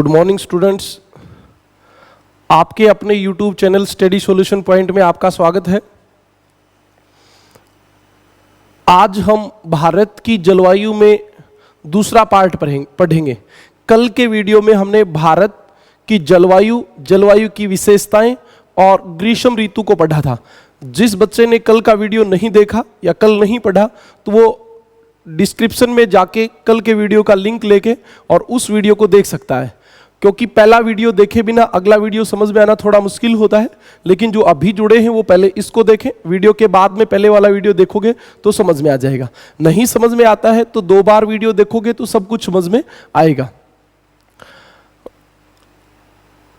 Good morning students, आपके अपने YouTube channel study solution point में आपका स्वागत है। आज हम भारत की जलवायु में दूसरा पार्ट पढ़ेंगे। कल के वीडियो में हमने भारत की जलवायु की विशेषताएं और ग्रीष्म ऋतु को पढ़ा था। जिस बच्चे ने कल का वीडियो नहीं देखा या कल नहीं पढ़ा तो वो डिस्क्रिप्शन में जाके कल के वीडियो का लिंक लेके और उस वीडियो को देख सकता है, क्योंकि पहला वीडियो देखे बिना अगला वीडियो समझ में आना थोड़ा मुश्किल होता है। लेकिन जो अभी जुड़े हैं वो पहले इसको देखें, वीडियो के बाद में पहले वाला वीडियो देखोगे तो समझ में आ जाएगा। नहीं समझ में आता है तो 2 बार वीडियो देखोगे तो सब कुछ समझ में आएगा।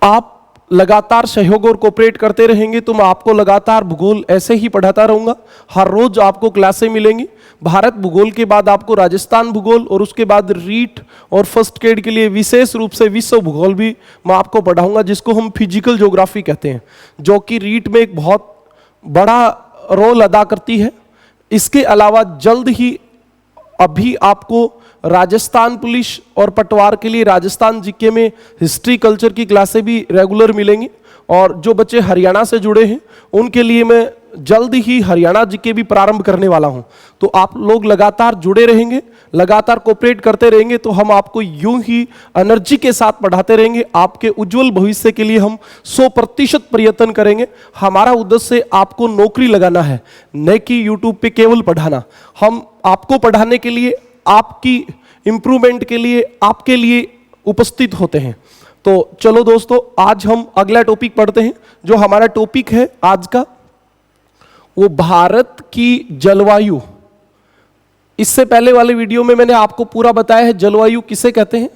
आप लगातार सहयोग और कोऑपरेट करते रहेंगे तो मैं आपको लगातार भूगोल ऐसे ही पढ़ाता रहूंगा। हर रोज आपको क्लासें मिलेंगी। भारत भूगोल के बाद आपको राजस्थान भूगोल और उसके बाद रीट और फर्स्ट एड के लिए विशेष रूप से विश्व भूगोल भी मैं आपको पढ़ाऊंगा, जिसको हम फिजिकल ज्योग्राफी कहते हैं, जो कि रीट में एक बहुत बड़ा रोल अदा करती है। इसके अलावा जल्द ही अभी आपको राजस्थान पुलिस और पटवार के लिए राजस्थान जीके में हिस्ट्री कल्चर की क्लासें भी रेगुलर मिलेंगी। और जो बच्चे हरियाणा से जुड़े हैं उनके लिए मैं जल्द ही हरियाणा जीके भी प्रारंभ करने वाला हूं। तो आप लोग लगातार जुड़े रहेंगे, लगातार कोऑपरेट करते रहेंगे तो हम आपको यूं ही एनर्जी के साथ पढ़ाते रहेंगे। आपके उज्जवल भविष्य के लिए हम 100% प्रयत्न करेंगे। हमारा उद्देश्य आपको नौकरी लगाना है, न कि यूट्यूब पे केवल पढ़ाना। हम आपको पढ़ाने के लिए, आपकी इंप्रूवमेंट के लिए, आपके लिए उपस्थित होते हैं। तो चलो दोस्तों, आज हम अगला टॉपिक पढ़ते हैं। जो हमारा टॉपिक है आज का वो भारत की जलवायु। इससे पहले वाले वीडियो में मैंने आपको पूरा बताया है जलवायु किसे कहते हैं,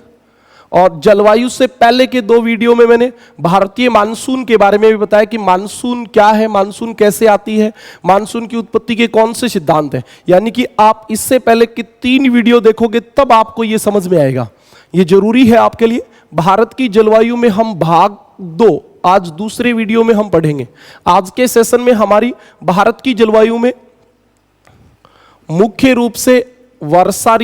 और जलवायु से पहले के 2 वीडियो में मैंने भारतीय मानसून के बारे में भी बताया कि मानसून क्या है, मानसून कैसे आती है, मानसून की उत्पत्ति के कौन से सिद्धांत हैं। यानी कि आप इससे पहले के 3 वीडियो देखोगे तब आपको यह समझ में आएगा। ये जरूरी है आपके लिए। भारत की जलवायु में हम भाग 2 आज दूसरे वीडियो में हम पढ़ेंगे। आज के सेशन में हमारी भारत की जलवायु में मुख्य रूप से वर्षा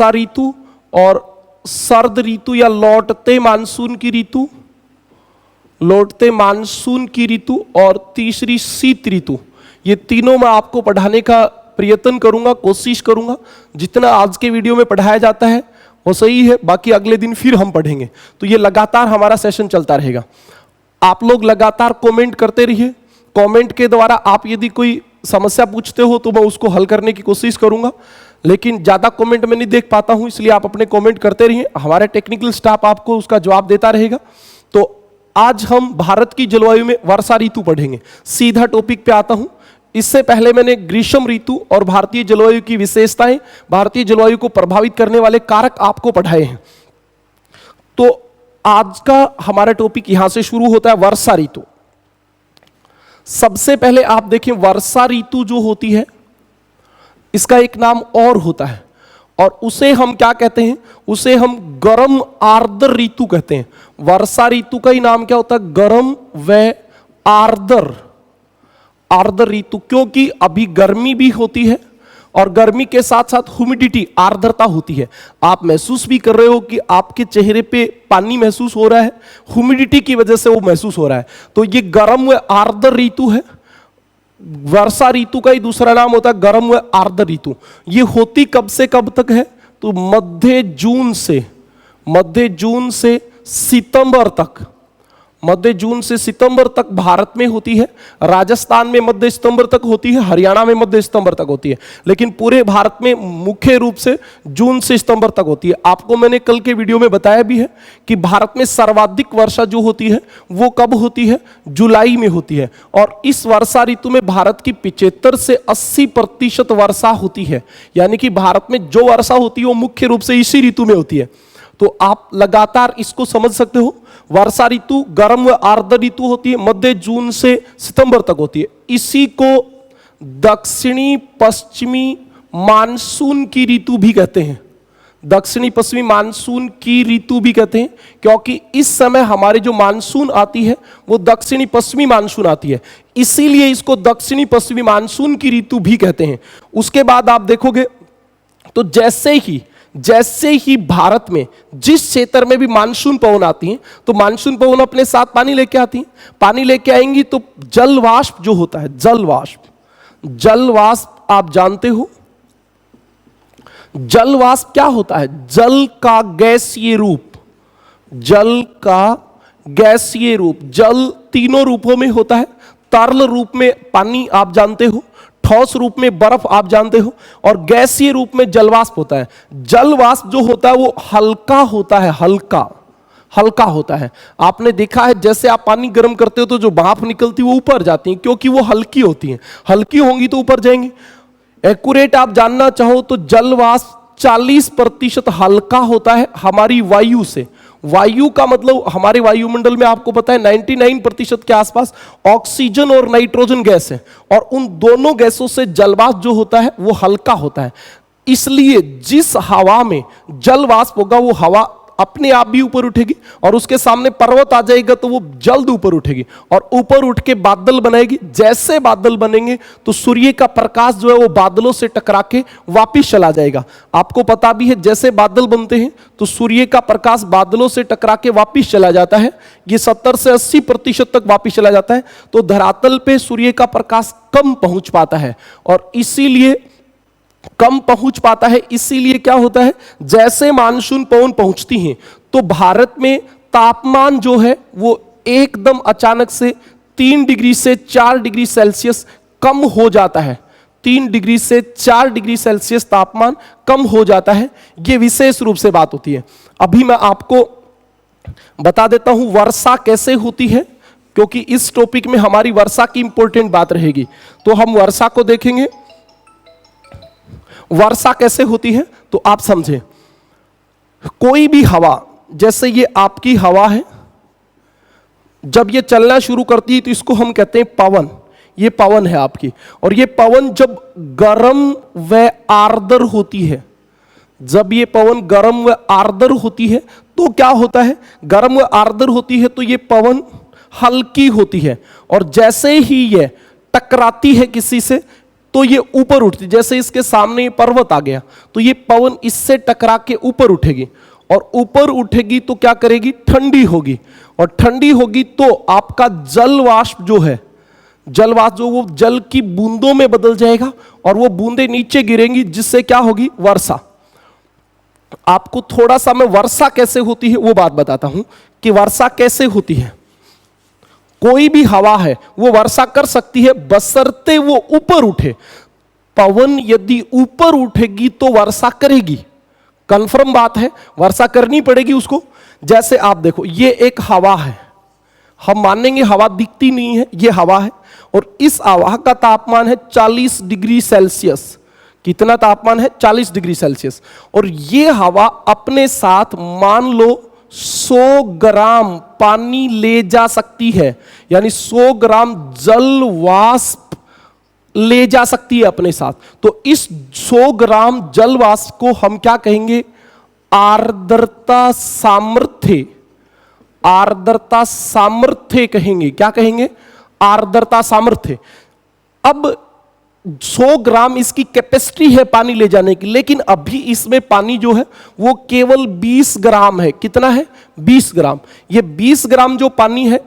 ऋतु और सर्द ऋतु या लौटते मानसून की ऋतु और तीसरी शीत ऋतु, ये तीनों मैं आपको पढ़ाने का प्रयत्न करूंगा, कोशिश करूंगा। जितना आज के वीडियो में पढ़ाया जाता है वो सही है, बाकी अगले दिन फिर हम पढ़ेंगे। तो ये लगातार हमारा सेशन चलता रहेगा। आप लोग लगातार कमेंट करते रहिए। कमेंट के द्वारा आप यदि कोई समस्या पूछते हो तो मैं उसको हल करने की कोशिश करूंगा, लेकिन ज्यादा कमेंट मैं नहीं देख पाता हूं, इसलिए आप अपने कमेंट करते रहिए। हमारा टेक्निकल स्टाफ आपको उसका जवाब देता रहेगा। तो आज हम भारत की जलवायु में वर्षा ऋतु पढ़ेंगे। सीधा टॉपिक पे आता हूं। इससे पहले मैंने ग्रीष्म ऋतु और भारतीय जलवायु की विशेषताएं, भारतीय जलवायु को प्रभावित करने वाले कारक आपको पढ़ाए हैं। तो आज का हमारा टॉपिक यहां से शुरू होता है, वर्षा ऋतु। सबसे पहले आप देखें, वर्षा ऋतु जो होती है इसका एक नाम और होता है, और उसे हम क्या कहते हैं? उसे हम गर्म आर्द्र ऋतु कहते हैं। वर्षा ऋतु का ही नाम क्या होता है? गर्म व आर्द्र ऋतु, क्योंकि अभी गर्मी भी होती है और गर्मी के साथ साथ ह्यूमिडिटी, आर्द्रता होती है। आप महसूस भी कर रहे हो कि आपके चेहरे पे पानी महसूस हो रहा है, ह्यूमिडिटी की वजह से वो महसूस हो रहा है। तो ये गर्म व आर्द्र ऋतु है। वर्षा ऋतु का ही दूसरा नाम होता है गर्म व आर्द्र ऋतु। ये होती कब से कब तक है? तो मध्य जून से सितंबर तक भारत में होती है। राजस्थान में मध्य सितंबर तक होती है, हरियाणा में मध्य सितंबर तक होती है, लेकिन पूरे भारत में मुख्य रूप से जून से सितंबर तक होती है। आपको मैंने कल के वीडियो में बताया भी है कि भारत में सर्वाधिक वर्षा जो होती है वो कब होती है? जुलाई में होती है। और इस वर्षा ऋतु में भारत की 75 से 80% वर्षा होती है। यानी कि भारत में जो वर्षा होती है वो मुख्य रूप से इसी ऋतु में होती है। तो आप लगातार इसको समझ सकते हो। वर्षा ऋतु गर्म व आर्द्र ऋतु होती है, मध्य जून से सितंबर तक होती है। इसी को दक्षिणी पश्चिमी मानसून की ऋतु भी कहते हैं। दक्षिणी पश्चिमी मानसून की ऋतु भी कहते हैं, क्योंकि इस समय हमारे जो मानसून आती है वो दक्षिणी पश्चिमी मानसून आती है, इसीलिए इसको दक्षिणी पश्चिमी मानसून की ऋतु भी कहते हैं। उसके बाद आप देखोगे तो जैसे ही भारत में जिस क्षेत्र में भी मानसून पवन आती है तो मानसून पवन अपने साथ पानी लेके आती है। पानी लेके आएंगी तो जल वाष्प जो होता है, जल वाष्प आप जानते हो, जल वाष्प क्या होता है? जल का गैसीय रूप, जल का गैसीय रूप। जल तीनों रूपों में होता है। तरल रूप में पानी आप जानते हो, ठोस रूप में बर्फ आप जानते हो, और गैसीय रूप में जलवाष्प होता है। जलवाष्प जो होता है वो हल्का होता है, हल्का होता है। आपने देखा है जैसे आप पानी गर्म करते हो तो जो भाप निकलती है वो ऊपर जाती है, क्योंकि वो हल्की होती है। हल्की होंगी तो ऊपर जाएंगी। एक्यूरेट आप जानना चाहो तो जलवाष्प 40% हल्का होता है हमारी वायु से। वायु का मतलब हमारे वायुमंडल में आपको पता है 99% के आसपास ऑक्सीजन और नाइट्रोजन गैस है, और उन दोनों गैसों से जलवाष्प जो होता है वो हल्का होता है। इसलिए जिस हवा में जलवाष्प होगा वो हवा अपने आप भी ऊपर उठेगी, और उसके सामने पर्वत आ जाएगा तो वो जल्द ऊपर उठेगी और ऊपर उठ के बादल बनाएगी। जैसे बादल बनेंगे तो सूर्य का प्रकाश जो है वो बादलों से टकरा के वापिस चला जाएगा। आपको पता भी है जैसे बादल बनते हैं तो सूर्य का प्रकाश बादलों से टकरा के वापिस चला जाता है। ये 70 से 80% तक वापिस चला जाता है। तो धरातल पे सूर्य का प्रकाश कम पहुंच पाता है, और इसीलिए कम पहुंच पाता है। इसीलिए क्या होता है, जैसे मानसून पवन पहुंचती हैं तो भारत में तापमान जो है वो एकदम अचानक से 3 डिग्री से 4 डिग्री सेल्सियस कम हो जाता है। 3 डिग्री से 4 डिग्री सेल्सियस तापमान कम हो जाता है। यह विशेष रूप से बात होती है। अभी मैं आपको बता देता हूं वर्षा कैसे होती है, क्योंकि इस टॉपिक में हमारी वर्षा की इंपॉर्टेंट बात रहेगी। तो हम वर्षा को देखेंगे। वर्षा कैसे होती है तो आप समझें, कोई भी हवा, जैसे ये आपकी हवा है, जब ये चलना शुरू करती है तो इसको हम कहते हैं पवन। ये पवन है आपकी, और ये पवन जब गर्म व आर्द्र होती है, जब ये पवन गर्म व आर्द्र होती है तो क्या होता है, गर्म व आर्द्र होती है तो ये पवन हल्की होती है, और जैसे ही ये टकराती है किसी से तो ये ऊपर उठती। जैसे इसके सामने ये पर्वत आ गया तो ये पवन इससे टकरा के ऊपर उठेगी, और ऊपर उठेगी तो क्या करेगी, ठंडी होगी, और ठंडी होगी तो आपका जल वाष्प जो है, जल वाष्प जो वो जल की बूंदों में बदल जाएगा, और वो बूंदें नीचे गिरेंगी, जिससे क्या होगी, वर्षा। आपको थोड़ा सा मैं वर्षा कैसे होती है वो बात बताता हूं कि वर्षा कैसे होती है। कोई भी हवा है वो वर्षा कर सकती है बशर्ते वो ऊपर उठे। पवन यदि ऊपर उठेगी तो वर्षा करेगी, कंफर्म बात है, वर्षा करनी पड़ेगी उसको। जैसे आप देखो ये एक हवा है, हम मानेंगे हवा दिखती नहीं है, ये हवा है, और इस हवा का तापमान है 40 डिग्री सेल्सियस। कितना तापमान है, 40 डिग्री सेल्सियस। और ये हवा अपने साथ मान लो 100 ग्राम पानी ले जा सकती है, यानी 100 ग्राम जल वाष्प ले जा सकती है अपने साथ। तो इस 100 ग्राम जल वाष्प को हम क्या कहेंगे, आर्द्रता सामर्थ्य। आर्द्रता सामर्थ्य कहेंगे। क्या कहेंगे, आर्द्रता सामर्थ्य। अब 100 ग्राम इसकी कैपेसिटी है पानी ले जाने की, लेकिन अभी इसमें पानी जो है वो केवल 20 ग्राम है। कितना है, 20 ग्राम। ये 20 ग्राम जो पानी है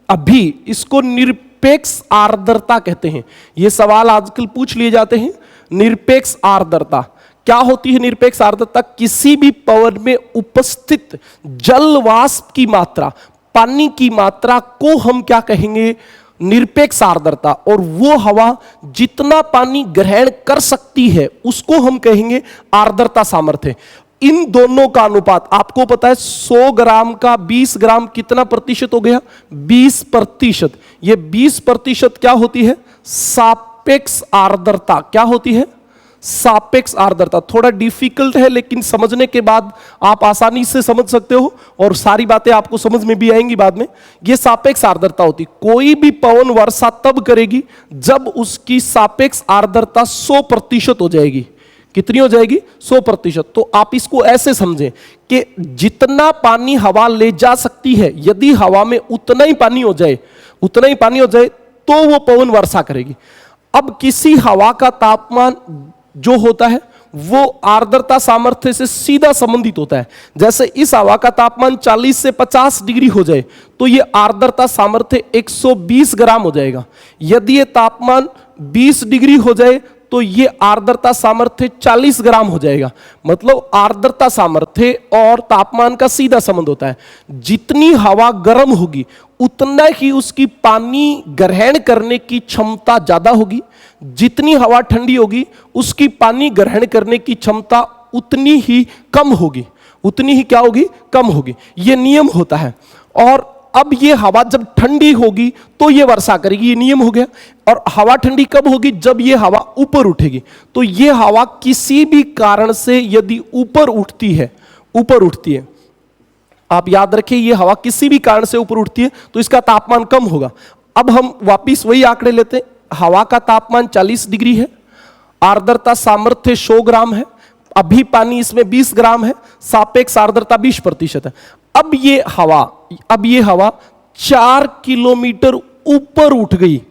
अभी, इसको निरपेक्ष आर्द्रता कहते हैं। ये सवाल आजकल पूछ लिए जाते हैं। निरपेक्ष आर्द्रता क्या होती है? निरपेक्ष आर्द्रता किसी भी पवन में उपस्थित जल वाष्प की मात्रा, पानी की मात्रा को हम क्या कहेंगे, निरपेक्ष आर्द्रता। और वो हवा जितना पानी ग्रहण कर सकती है उसको हम कहेंगे आर्द्रता सामर्थ्य। इन दोनों का अनुपात आपको पता है, 100 ग्राम का 20 ग्राम कितना प्रतिशत हो गया, 20%। ये 20% क्या होती है, सापेक्ष आर्द्रता। क्या होती है, सापेक्ष आर्द्रता। थोड़ा डिफिकल्ट है लेकिन समझने के बाद आप आसानी से समझ सकते हो, और सारी बातें आपको समझ में भी आएंगी बाद में। यह सापेक्ष आर्द्रता होती। कोई भी पवन वर्षा तब करेगी जब उसकी सापेक्ष आर्द्रता 100% हो जाएगी। कितनी हो जाएगी, 100%। तो आप इसको ऐसे समझें कि जितना पानी हवा ले जा सकती है, यदि हवा में उतना ही पानी हो जाए, उतना ही पानी हो जाए तो वो पवन वर्षा करेगी। अब किसी हवा का तापमान जो होता है वो आर्द्रता सामर्थ्य से सीधा संबंधित होता है। जैसे इस हवा का तापमान 40 से 50 डिग्री हो जाए तो ये आर्द्रता सामर्थ्य 120 ग्राम हो जाएगा। यदि ये तापमान 20 डिग्री हो जाए तो ये आर्द्रता सामर्थ्य 40 ग्राम हो जाएगा। मतलब आर्द्रता सामर्थ्य और तापमान का सीधा संबंध होता है। जितनी हवा गर्म होगी उतना ही उसकी पानी ग्रहण करने की क्षमता ज्यादा होगी, जितनी हवा ठंडी होगी उसकी पानी ग्रहण करने की क्षमता उतनी ही कम होगी, उतनी ही क्या होगी, कम होगी। यह नियम होता है। और अब ये हवा जब ठंडी होगी तो ये वर्षा करेगी, ये नियम हो गया। और हवा ठंडी कब होगी, जब ये हवा ऊपर उठेगी। तो ये हवा किसी भी कारण से यदि ऊपर उठती है, ऊपर उठती है, आप याद रखिए ये हवा किसी भी कारण से ऊपर उठती है तो इसका तापमान कम होगा। अब हम वापिस वही आंकड़े लेते हैं। हवा का तापमान 40 डिग्री है, आर्द्रता सामर्थ्य 100 ग्राम है, अभी पानी इसमें 20 ग्राम है, सापेक्ष आर्द्रता 20% है। अब ये हवा 4 किलोमीटर ऊपर उठ गई,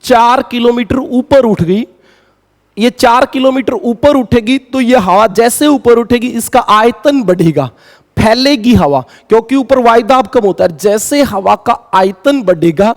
4 किलोमीटर ऊपर उठ गई। ये 4 किलोमीटर ऊपर उठेगी तो ये हवा जैसे ऊपर उठेगी इसका आयतन बढ़ेगा, फैलेगी हवा, क्योंकि ऊपर वायुदाब कम होता है। जैसे हवा का आयतन बढ़ेगा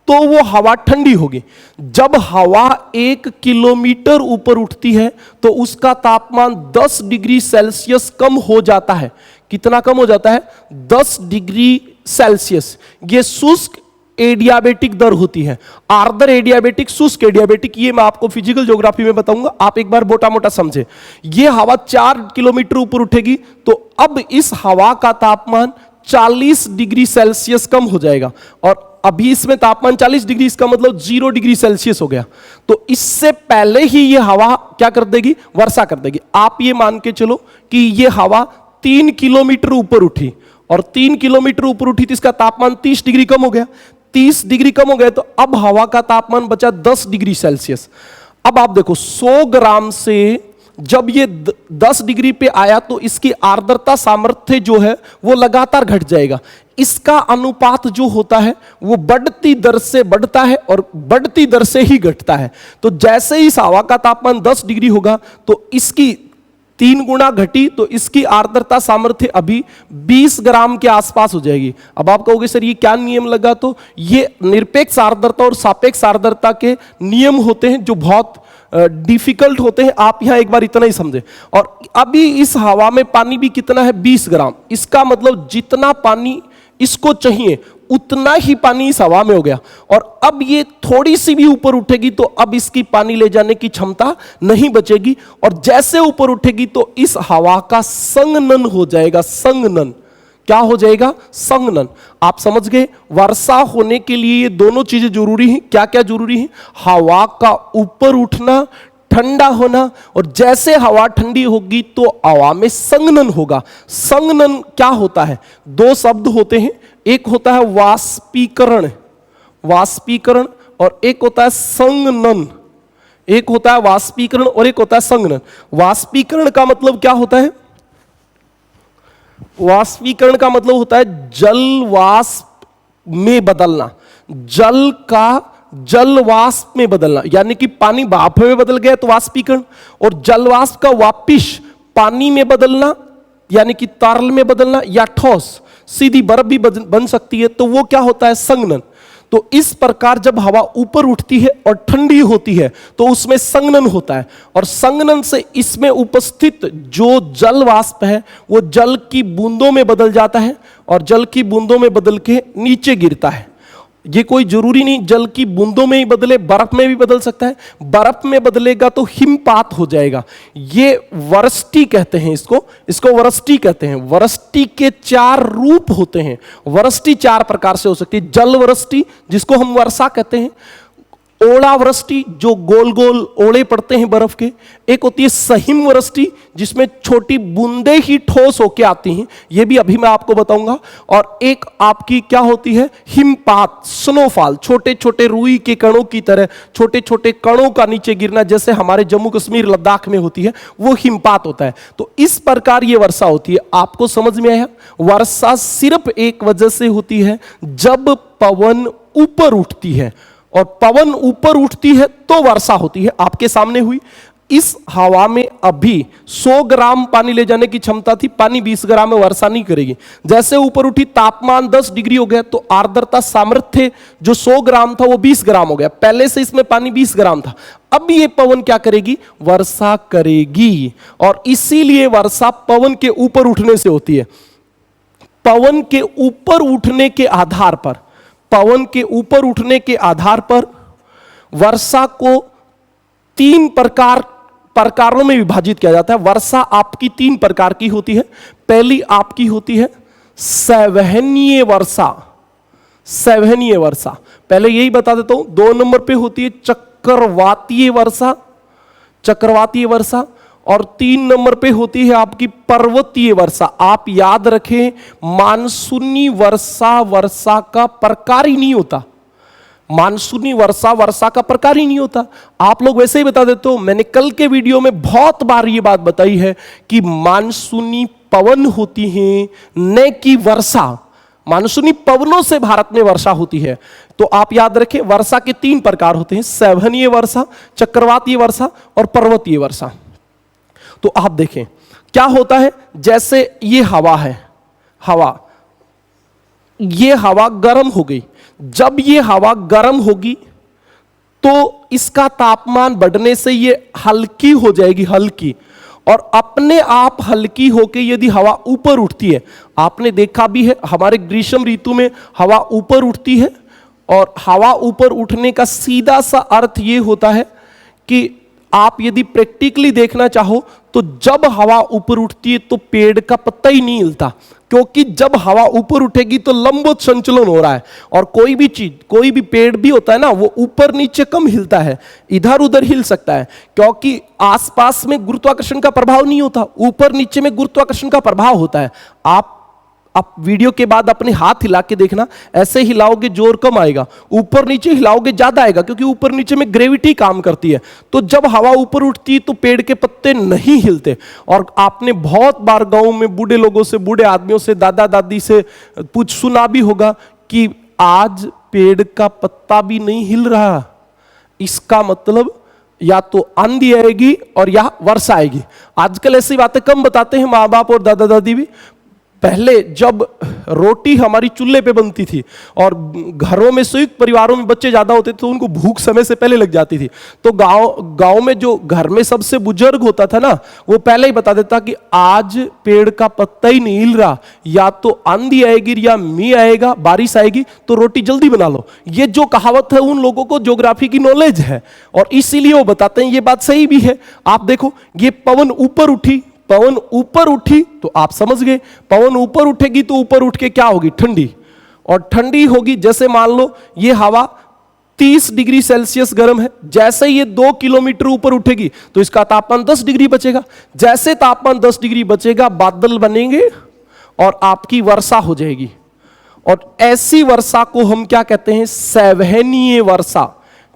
तो वो हवा ठंडी होगी। जब हवा 1 किलोमीटर ऊपर उठती है तो उसका तापमान 10 डिग्री सेल्सियस कम हो जाता है। कितना कम हो जाता है, 10 डिग्री सेल्सियस। ये शुष्क एडियाबेटिक दर होती है। आर्द्र एडियाबेटिक, शुष्क एडियाबेटिक, ये मैं आपको फिजिकल ज्योग्राफी में बताऊंगा, आप एक बार मोटा मोटा समझे। ये हवा 4 किलोमीटर ऊपर उठेगी तो अब इस हवा का तापमान 40 डिग्री सेल्सियस कम हो जाएगा। और अभी इसमें तापमान 40 डिग्री, इसका मतलब 0 डिग्री सेल्सियस हो गया। तो इससे पहले ही ये हवा क्या कर देगी, वर्षा कर देगी। आप ये मान के चलो कि ये हवा 3 किलोमीटर ऊपर उठी और 3 किलोमीटर ऊपर उठी तो इसका तापमान 30 डिग्री कम हो गया। 30 डिग्री कम हो गया तो अब हवा का तापमान बचा 10 डिग्री सेल्सियस। अब आप देखो 100 ग्राम से जब ये 10 डिग्री पे आया तो इसकी आर्द्रता सामर्थ्य जो है वो लगातार घट जाएगा। इसका अनुपात जो होता है वो बढ़ती दर से बढ़ता है और बढ़ती दर से ही घटता है। तो जैसे ही इस हवा का तापमान 10 डिग्री होगा तो इसकी 3 गुना घटी तो इसकी आर्द्रता सामर्थ्य अभी 20 ग्राम के आसपास हो जाएगी। अब आप कहोगे सर ये क्या नियम लगा, तो ये निरपेक्ष आर्द्रता और सापेक्ष आर्द्रता के नियम होते हैं जो बहुत डिफिकल्ट होते हैं। आप यहां एक बार इतना ही समझे। और अभी इस हवा में पानी भी कितना है, 20 ग्राम। इसका मतलब जितना पानी इसको चाहिए उतना ही पानी इस हवा में हो गया। और अब ये थोड़ी सी भी ऊपर उठेगी तो अब इसकी पानी ले जाने की क्षमता नहीं बचेगी। और जैसे ऊपर उठेगी तो इस हवा का संघनन हो जाएगा। संघनन क्या हो जाएगा, संघनन। आप समझ गए, वर्षा होने के लिए ये दोनों चीजें जरूरी हैं। क्या क्या जरूरी है, हवा का ऊपर उठना, ठंडा होना, और जैसे हवा ठंडी होगी तो हवा में संघनन होगा। संघनन क्या होता है, 2 शब्द होते हैं, एक होता है वाष्पीकरण, वाष्पीकरण, और एक होता है संघनन। एक होता है वाष्पीकरण और एक होता है संघनन। वाष्पीकरण का मतलब क्या होता है, वाष्पीकरण का मतलब होता है जल वाष्प में बदलना, जल का जल वाष्प में बदलना। यानी कि पानी भाप में बदल गया तो वाष्पीकरण, और जल वाष्प का वापिस पानी में बदलना यानी कि तरल में बदलना, या ठोस सीधी बर्फ भी बन सकती है, तो वो क्या होता है, संघनन। तो इस प्रकार जब हवा ऊपर उठती है और ठंडी होती है तो उसमें संघनन होता है, और संघनन से इसमें उपस्थित जो जल वाष्प है वो जल की बूंदों में बदल जाता है, और जल की बूंदों में बदल के नीचे गिरता है। ये कोई जरूरी नहीं जल की बूंदों में ही बदले, बर्फ में भी बदल सकता है। बर्फ में बदलेगा तो हिमपात हो जाएगा। ये वृष्टि कहते हैं, इसको वृष्टि कहते हैं। वृष्टि के 4 रूप होते हैं। वृष्टि 4 प्रकार से हो सकती है। जल वृष्टि जिसको हम वर्षा कहते हैं, ओलावृष्टि जो गोल गोल ओले पड़ते हैं बर्फ के, एक होती है सहिम वृष्टि जिसमें छोटी बूंदें ही ठोस होके आती हैं, ये भी अभी मैं आपको बताऊंगा। और एक आपकी क्या होती है, हिमपात, स्नोफॉल, छोटे छोटे रुई के कणों की तरह छोटे छोटे कणों का नीचे गिरना, जैसे हमारे जम्मू कश्मीर लद्दाख में होती है, वो हिमपात होता है। तो इस प्रकार ये वर्षा होती है। आपको समझ में आया, वर्षा सिर्फ एक वजह से होती है जब पवन ऊपर उठती है, और पवन ऊपर उठती है तो वर्षा होती है। आपके सामने हुई, इस हवा में अभी 100 ग्राम पानी ले जाने की क्षमता थी, पानी 20 ग्राम में वर्षा नहीं करेगी। जैसे ऊपर उठी, तापमान 10 डिग्री हो गया, तो आर्द्रता सामर्थ्य जो 100 ग्राम था वो 20 ग्राम हो गया। पहले से इसमें पानी 20 ग्राम था, अब ये पवन क्या करेगी, वर्षा करेगी। और इसीलिए वर्षा पवन के ऊपर उठने से होती है। पवन के ऊपर उठने के आधार पर, पवन के ऊपर उठने के आधार पर वर्षा को 3 प्रकारों में विभाजित किया जाता है। वर्षा आपकी 3 प्रकार की होती है। पहली आपकी होती है संवहनीय वर्षा। संवहनीय वर्षा, पहले यही बता देता हूं। 2 नंबर पे होती है चक्रवातीय वर्षा, चक्रवातीय वर्षा। और 3 नंबर पे होती है आपकी पर्वतीय वर्षा। आप याद रखें, मानसूनी वर्षा वर्षा का प्रकार ही नहीं होता। मानसूनी वर्षा वर्षा का प्रकार ही नहीं होता। आप लोग वैसे ही बता देते हो। मैंने कल के वीडियो में बहुत बार ये बात बताई है कि मानसूनी पवन होती हैं, न कि वर्षा। मानसूनी पवनों से भारत में वर्षा होती है। तो आप याद रखें, वर्षा के 3 प्रकार होते हैं, संवहनीय वर्षा, चक्रवातीय वर्षा और पर्वतीय वर्षा। तो आप देखें क्या होता है। जैसे ये हवा है, हवा, ये हवा गर्म हो गई। जब ये हवा गर्म होगी तो इसका तापमान बढ़ने से ये हल्की हो जाएगी, हल्की। और अपने आप हल्की होके यदि हवा ऊपर उठती है, आपने देखा भी है हमारे ग्रीष्म ऋतु में हवा ऊपर उठती है। और हवा ऊपर उठने का सीधा सा अर्थ ये होता है कि आप यदि प्रैक्टिकली देखना चाहो तो जब हवा ऊपर उठती है तो पेड़ का पत्ता ही नहीं हिलता, क्योंकि जब हवा ऊपर उठेगी तो लंबवत संचलन हो रहा है। और कोई भी चीज, कोई भी पेड़ भी होता है ना, वो ऊपर नीचे कम हिलता है, इधर उधर हिल सकता है, क्योंकि आसपास में गुरुत्वाकर्षण का प्रभाव नहीं होता, ऊपर नीचे में गुरुत्वाकर्षण का प्रभाव होता है। आप वीडियो के बाद अपने हाथ हिला के देखना, ऐसे हिलाओगे जोर कम आएगा, ऊपर नीचे हिलाओगे ज्यादा आएगा, क्योंकि ऊपर नीचे में ग्रेविटी काम करती है। तो जब हवा ऊपर उठती है तो पेड़ के पत्ते नहीं हिलते। और आपने बहुत बार गांव में बूढ़े लोगों से, बूढ़े आदमियों से, दादा दादी से पूछ सुना भी होगा कि आज पेड़ का पत्ता भी नहीं हिल रहा। इसका मतलब या तो आंधी आएगी और या वर्षा आएगी। आजकल ऐसी बातें कम बताते हैं माँ बाप और दादा दादी भी। पहले जब रोटी हमारी चूल्हे पे बनती थी और घरों में, संयुक्त परिवारों में बच्चे ज्यादा होते थे तो उनको भूख समय से पहले लग जाती थी। तो गांव में जो घर में सबसे बुजुर्ग होता था ना, वो पहले ही बता देता कि आज पेड़ का पत्ता ही नहीं हिल रहा, या तो आंधी आएगी या मींह आएगा, बारिश आएगी, तो रोटी जल्दी बना लो। ये जो कहावत है उन लोगों को ज्योग्राफी की नॉलेज है और इसीलिए वो बताते हैं। ये बात सही भी है। आप देखो, ये पवन ऊपर उठी, पवन ऊपर उठी तो आप समझ गए, पवन ऊपर उठेगी तो ऊपर उठ के क्या होगी, ठंडी। और ठंडी होगी, जैसे मान लो ये हवा 30 डिग्री सेल्सियस गर्म है, जैसे ये 2 किलोमीटर ऊपर उठेगी तो इसका तापमान 10 डिग्री बचेगा। जैसे तापमान 10 डिग्री बचेगा, बादल बनेंगे और आपकी वर्षा हो जाएगी। और ऐसी वर्षा को हम क्या कहते हैं, संवहनीय वर्षा।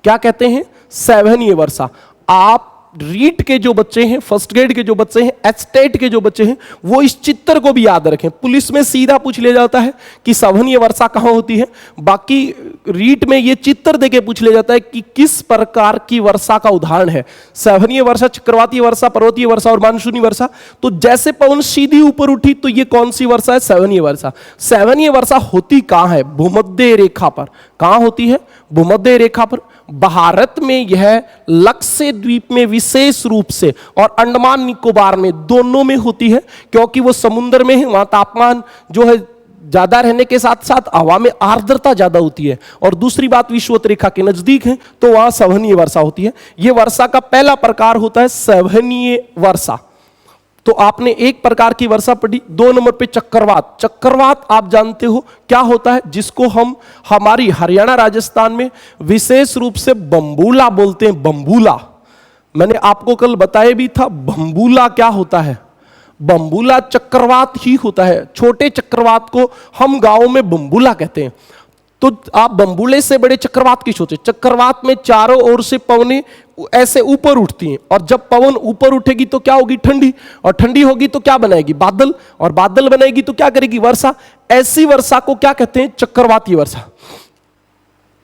क्या कहते हैं, संवहनीय वर्षा। आप रीट के जो बच्चे हैं, फर्स्ट ग्रेड के जो बच्चे हैं, एस्टेट के जो बच्चे हैं, वो इस चित्र को भी याद रखें। पुलिस में सीधा पूछ लिया जाता है कि संवहनीय वर्षा कहां होती है, बाकी रीट में ये चित्र देके पूछ लिया जाता है कि किस प्रकार की वर्षा का उदाहरण है। संवहनीय वर्षा, चक्रवातीय वर्षा, पर्वतीय वर्षा और मानसूनी वर्षा। तो जैसे पवन सीधी ऊपर उठी तो ये कौन सी वर्षा है, संवहनीय वर्षा। संवहनीय वर्षा होती कहां है, भूमध्य रेखा पर। कहां होती है, भूमध्य रेखा पर। भारत में यह लक्षद्वीप में विशेष रूप से और अंडमान निकोबार में, दोनों में होती है, क्योंकि वो समुद्र में है, वहां तापमान जो है ज्यादा रहने के साथ साथ हवा में आर्द्रता ज्यादा होती है। और दूसरी बात, विषुवत रेखा के नजदीक है तो वहां संवहनीय वर्षा होती है। यह वर्षा का पहला प्रकार होता है संवहनीय वर्षा। तो आपने एक प्रकार की वर्षा पढ़ी। 2 नंबर पे चक्रवात। चक्रवात आप जानते हो क्या होता है, जिसको हम हमारी हरियाणा राजस्थान में विशेष रूप से बम्बूला बोलते हैं। बम्बूला मैंने आपको कल बताया भी था। बम्बूला क्या होता है, बम्बूला चक्रवात ही होता है। छोटे चक्रवात को हम गांव में बम्बूला कहते हैं। तो आप बम्बूले से बड़े चक्रवात की सोचे। चक्रवात में चारों ओर से पवनें ऐसे ऊपर उठती हैं, और जब पवन ऊपर उठेगी तो क्या होगी, ठंडी। और ठंडी होगी तो क्या बनाएगी, बादल। और बादल बनाएगी तो क्या करेगी, वर्षा। ऐसी वर्षा को क्या कहते हैं, चक्रवातीय वर्षा।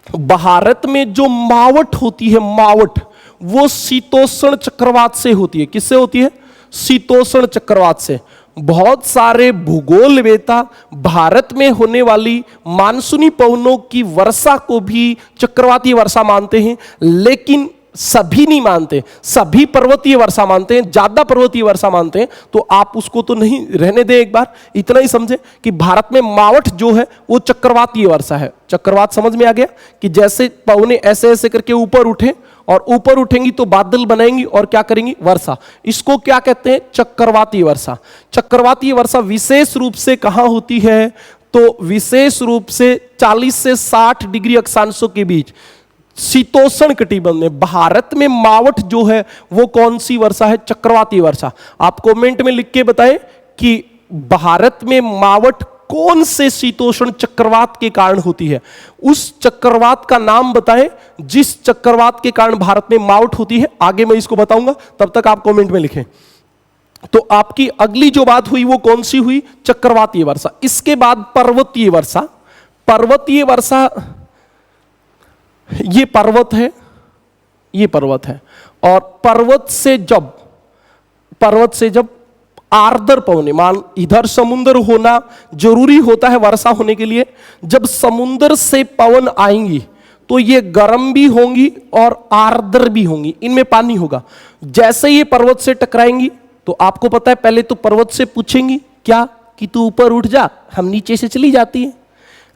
भारत में जो मावठ होती है, मावठ, वो शीतोष्ण चक्रवात से होती है। किससे होती है? शीतोष्ण चक्रवात से। बहुत सारे भूगोलवेता भारत में होने वाली मानसूनी पवनों की वर्षा को भी चक्रवाती वर्षा मानते हैं, लेकिन सभी नहीं मानते। सभी पर्वतीय वर्षा मानते हैं, ज्यादा पर्वतीय वर्षा मानते हैं। तो आप उसको तो नहीं रहने दें, एक बार इतना ही समझे कि भारत में मावठ जो है वो चक्रवातीय वर्षा है। चक्रवात समझ में आ गया कि जैसे पवने ऐसे ऐसे करके ऊपर उठे और ऊपर उठेंगी तो बादल बनाएंगी और क्या करेंगी? वर्षा। इसको क्या कहते हैं? चक्रवातीय वर्षा। चक्रवातीय वर्षा विशेष रूप से कहां होती है? तो विशेष रूप से 40 से 60 डिग्री अक्षांशों के बीच शीतोष्ण कटिबंध में। भारत में मावठ जो है वो कौन सी वर्षा है? चक्रवातीय वर्षा। आप कमेंट में लिख के बताएं कि भारत में मावठ कौन से शीतोष्ण चक्रवात के कारण होती है। उस चक्रवात का नाम बताएं जिस चक्रवात के कारण भारत में मावठ होती है। आगे मैं इसको बताऊंगा, तब तक आप कमेंट में लिखें। तो आपकी अगली जो बात हुई वो कौन सी हुई? चक्रवातीय वर्षा। इसके बाद पर्वतीय वर्षा। पर्वतीय वर्षा, ये पर्वत है, ये पर्वत है, और पर्वत से जब आर्द्र पवने, मान इधर समुद्र होना जरूरी होता है वर्षा होने के लिए। जब समुद्र से पवन आएंगी तो ये गर्म भी होंगी और आर्द्र भी होंगी, इनमें पानी होगा। जैसे ये पर्वत से टकराएंगी तो आपको पता है पहले तो पर्वत से पूछेंगी क्या कि तू ऊपर उठ जा, हम नीचे से चली जाती है।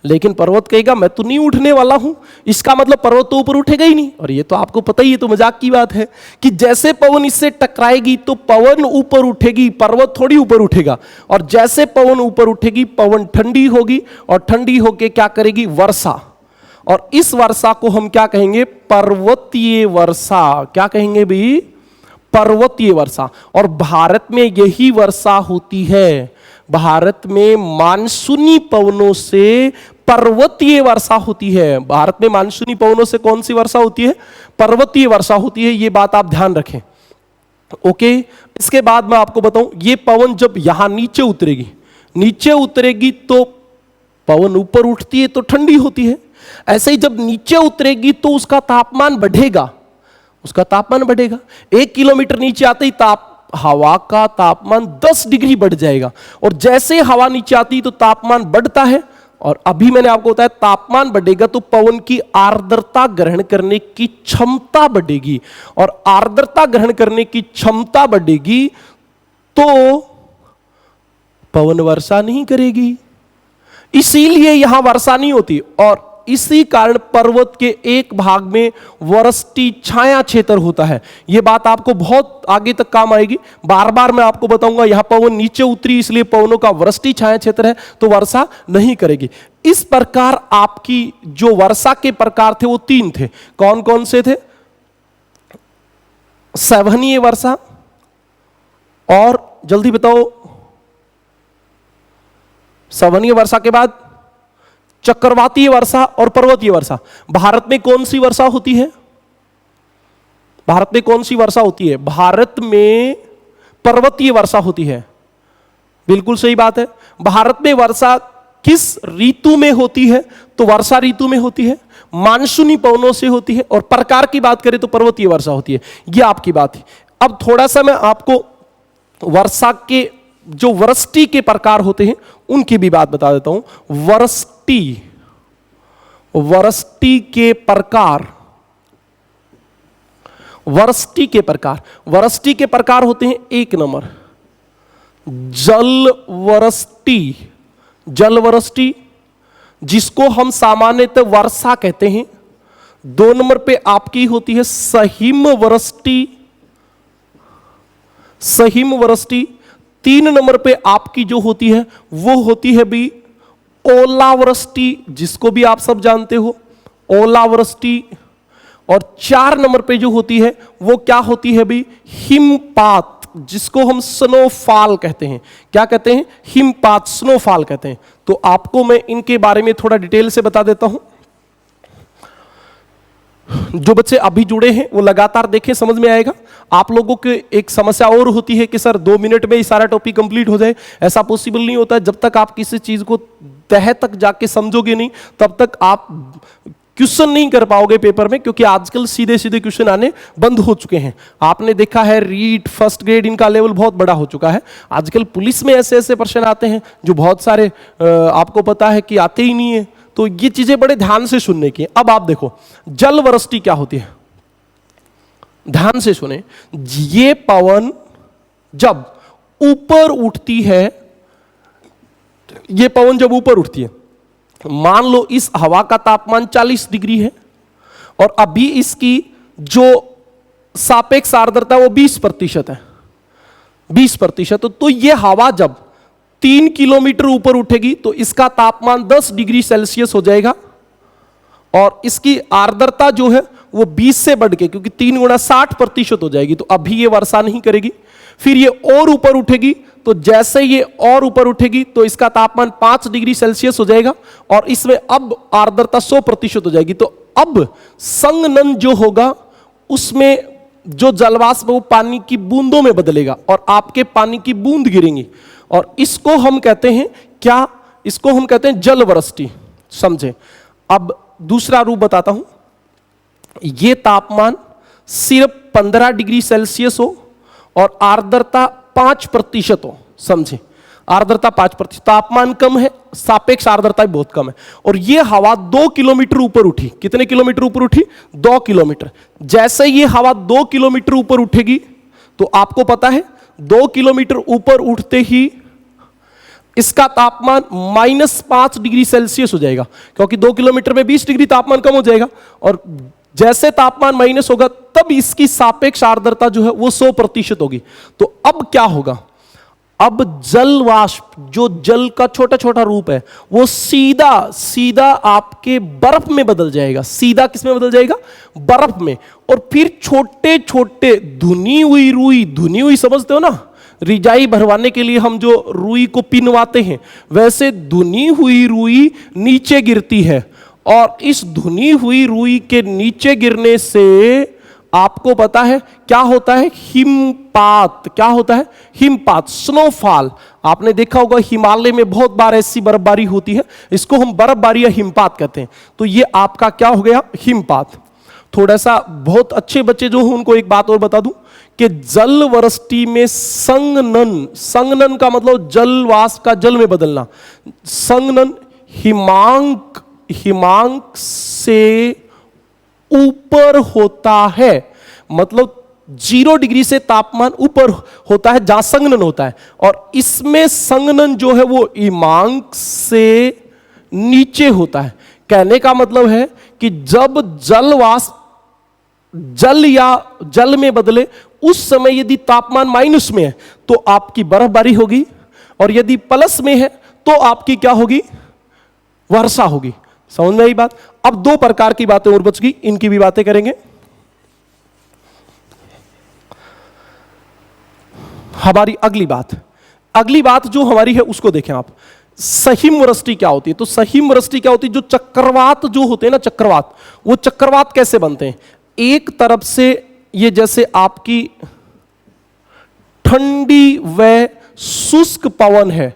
लेकिन पर्वत कहेगा मैं तो नहीं उठने वाला हूं। इसका मतलब पर्वत तो ऊपर उठेगा ही नहीं। और ये तो आपको पता ही है, तो मजाक की बात है कि जैसे पवन इससे टकराएगी तो पवन ऊपर उठेगी, पर्वत थोड़ी ऊपर उठेगा। और जैसे पवन ऊपर उठेगी पवन ठंडी होगी, और ठंडी होके क्या करेगी? वर्षा। और इस वर्षा को हम क्या कहेंगे? पर्वतीय वर्षा। क्या कहेंगे भी? पर्वतीय वर्षा। और भारत में यही वर्षा होती है। भारत में मानसूनी पवनों से पर्वतीय वर्षा होती है। भारत में मानसूनी पवनों से कौन सी वर्षा होती है? पर्वतीय वर्षा होती है। ये बात आप ध्यान रखें। ओके, इसके बाद मैं आपको बताऊं, ये पवन जब यहां नीचे उतरेगी तो पवन ऊपर उठती है तो ठंडी होती है। ऐसे ही जब नीचे उतरेगी तो उसका तापमान बढ़ेगा। 1 किलोमीटर नीचे आते ही हवा का तापमान 10 डिग्री बढ़ जाएगा। और जैसे हवा नीचे आती तो तापमान बढ़ता है, और अभी मैंने आपको बताया तापमान बढ़ेगा तो पवन की आर्द्रता ग्रहण करने की क्षमता बढ़ेगी, और आर्द्रता ग्रहण करने की क्षमता बढ़ेगी तो पवन वर्षा नहीं करेगी। इसीलिए यहां वर्षा नहीं होती। और इसी कारण पर्वत के एक भाग में वृष्टि छाया क्षेत्र होता है। यह बात आपको बहुत आगे तक काम आएगी। बार बार मैं आपको बताऊंगा, यहां पवन नीचे उतरी इसलिए पवनों का वृष्टि छाया क्षेत्र है तो वर्षा नहीं करेगी। इस प्रकार आपकी जो वर्षा के प्रकार थे वो 3 थे। कौन कौन से थे? सवहनीय वर्षा, और जल्दी बताओ, सवहनीय वर्षा के बाद चक्रवातीय वर्षा और पर्वतीय वर्षा। भारत में कौन सी वर्षा होती है? भारत में कौन सी वर्षा होती है? भारत में पर्वतीय वर्षा होती है। बिल्कुल सही बात है। भारत में वर्षा किस ऋतु में होती है? तो वर्षा ऋतु में होती है, मानसूनी पवनों से होती है। और प्रकार की बात करें तो पर्वतीय वर्षा होती है। यह आपकी बात है। अब थोड़ा सा मैं आपको वर्षा के जो वृष्टि के प्रकार होते हैं उनकी भी बात बता देता हूं। वृष्टि के प्रकार होते हैं। 1 नंबर जल वृष्टि, जिसको हम सामान्यतः वर्षा कहते हैं। 2 नंबर पे आपकी होती है सहिम वृष्टि। 3 नंबर पे आपकी जो होती है वो होती है भी ओलावृष्टि, जिसको भी आप सब जानते हो, ओलावृष्टि। और 4 नंबर पे जो होती है वो क्या होती है भी? हिमपात, जिसको हम स्नोफॉल कहते हैं। क्या कहते हैं? हिमपात, स्नोफॉल कहते हैं। तो आपको मैं इनके बारे में थोड़ा डिटेल से बता देता हूं। जो बच्चे अभी जुड़े हैं वो लगातार देखें, समझ में आएगा। आप लोगों की एक समस्या और होती है कि सर 2 मिनट में ही सारा टॉपिक कंप्लीट हो जाए। ऐसा पॉसिबल नहीं होता। जब तक आप किसी चीज को तह तक जाके समझोगे नहीं तब तक आप क्वेश्चन नहीं कर पाओगे पेपर में, क्योंकि आजकल सीधे सीधे क्वेश्चन आने बंद हो चुके हैं। आपने देखा है रीट फर्स्ट ग्रेड इनका लेवल बहुत बड़ा हो चुका है। आजकल पुलिस में ऐसे ऐसे प्रश्न आते हैं जो बहुत सारे आपको पता है कि आते ही नहीं है। तो ये चीजें बड़े ध्यान से सुनने की। अब आप देखो जल वृष्टि क्या होती है, ध्यान से सुने। ये पवन जब ऊपर उठती है, ये पवन जब ऊपर उठती है, मान लो इस हवा का तापमान 40 डिग्री है और अभी इसकी जो सापेक्ष आर्द्रता वो 20% है, 20%। तो ये हवा जब 3 किलोमीटर ऊपर उठेगी तो इसका तापमान 10 डिग्री सेल्सियस हो जाएगा और इसकी आर्द्रता जो है वो 20 से बढ़ के, क्योंकि 3 गुणा 60% हो जाएगी। तो अभी ये वर्षा नहीं करेगी, फिर ये और ऊपर उठेगी, तो जैसे ये और ऊपर उठेगी तो इसका तापमान 5 डिग्री सेल्सियस हो जाएगा और इसमें अब आर्द्रता 100% हो जाएगी। तो अब संघनन जो होगा उसमें जो जलवाष्प वो पानी की बूंदों में बदलेगा और आपके पानी की बूंद गिरेंगी और इसको हम कहते हैं क्या, इसको हम कहते हैं जल वृष्टि। समझे? अब दूसरा रूप बताता हूं। ये तापमान सिर्फ 15 डिग्री सेल्सियस हो और आर्द्रता 5% हो। समझे? आर्द्रता 5%, तापमान कम है, सापेक्ष आर्द्रता बहुत कम है और ये हवा 2 किलोमीटर ऊपर उठी। कितने किलोमीटर ऊपर उठी? 2 किलोमीटर। जैसे ये हवा 2 किलोमीटर ऊपर उठेगी तो आपको पता है 2 किलोमीटर ऊपर उठते ही इसका तापमान -5 डिग्री सेल्सियस हो जाएगा, क्योंकि 2 किलोमीटर में 20 डिग्री तापमान कम हो जाएगा और जैसे तापमान माइनस होगा तब इसकी सापेक्ष आर्द्रता जो है वो 100% होगी। तो अब क्या होगा? अब जल वाष्प जो जल का छोटा छोटा रूप है वो सीधा सीधा आपके बर्फ में बदल जाएगा। सीधा किस में बदल जाएगा? बर्फ में। और फिर छोटे छोटे धुनी हुई रुई, धुनी हुई समझते हो ना, रिजाई भरवाने के लिए हम जो रुई को पिनवाते हैं, वैसे धुनी हुई रुई नीचे गिरती है और इस धुनी हुई रुई के नीचे गिरने से आपको पता है क्या होता है? हिमपात। क्या होता है? हिमपात, स्नोफॉल। आपने देखा होगा हिमालय में बहुत बार ऐसी बर्फबारी होती है, इसको हम बर्फबारी या हिमपात कहते हैं। तो ये आपका क्या हो गया? हिमपात। थोड़ा सा बहुत अच्छे बच्चे जो हैं उनको एक बात और बता दूं कि जल वृष्टि में संघनन, संघनन का मतलब जल वाष्प का जल में बदलना। संघनन हिमांक से ऊपर होता है, मतलब 0 डिग्री से तापमान ऊपर होता है जहां संघनन होता है, और इसमें संघनन जो है वो हिमांक से नीचे होता है। कहने का मतलब है कि जब जल वाष्प जल या जल में बदले उस समय यदि तापमान माइनस में है तो आपकी बर्फबारी होगी और यदि प्लस में है तो आपकी क्या होगी? वर्षा होगी। समझ में आई बात? अब 2 प्रकार की बातें और बच गई, इनकी भी बातें करेंगे। हमारी अगली बात जो हमारी है उसको देखें आप। सहिम वृष्टि क्या होती है? तो सहिम वृष्टि क्या होती है? जो चक्रवात जो होते हैं ना, चक्रवात, वो चक्रवात कैसे बनते हैं? एक तरफ से ये जैसे आपकी ठंडी व शुष्क पवन है,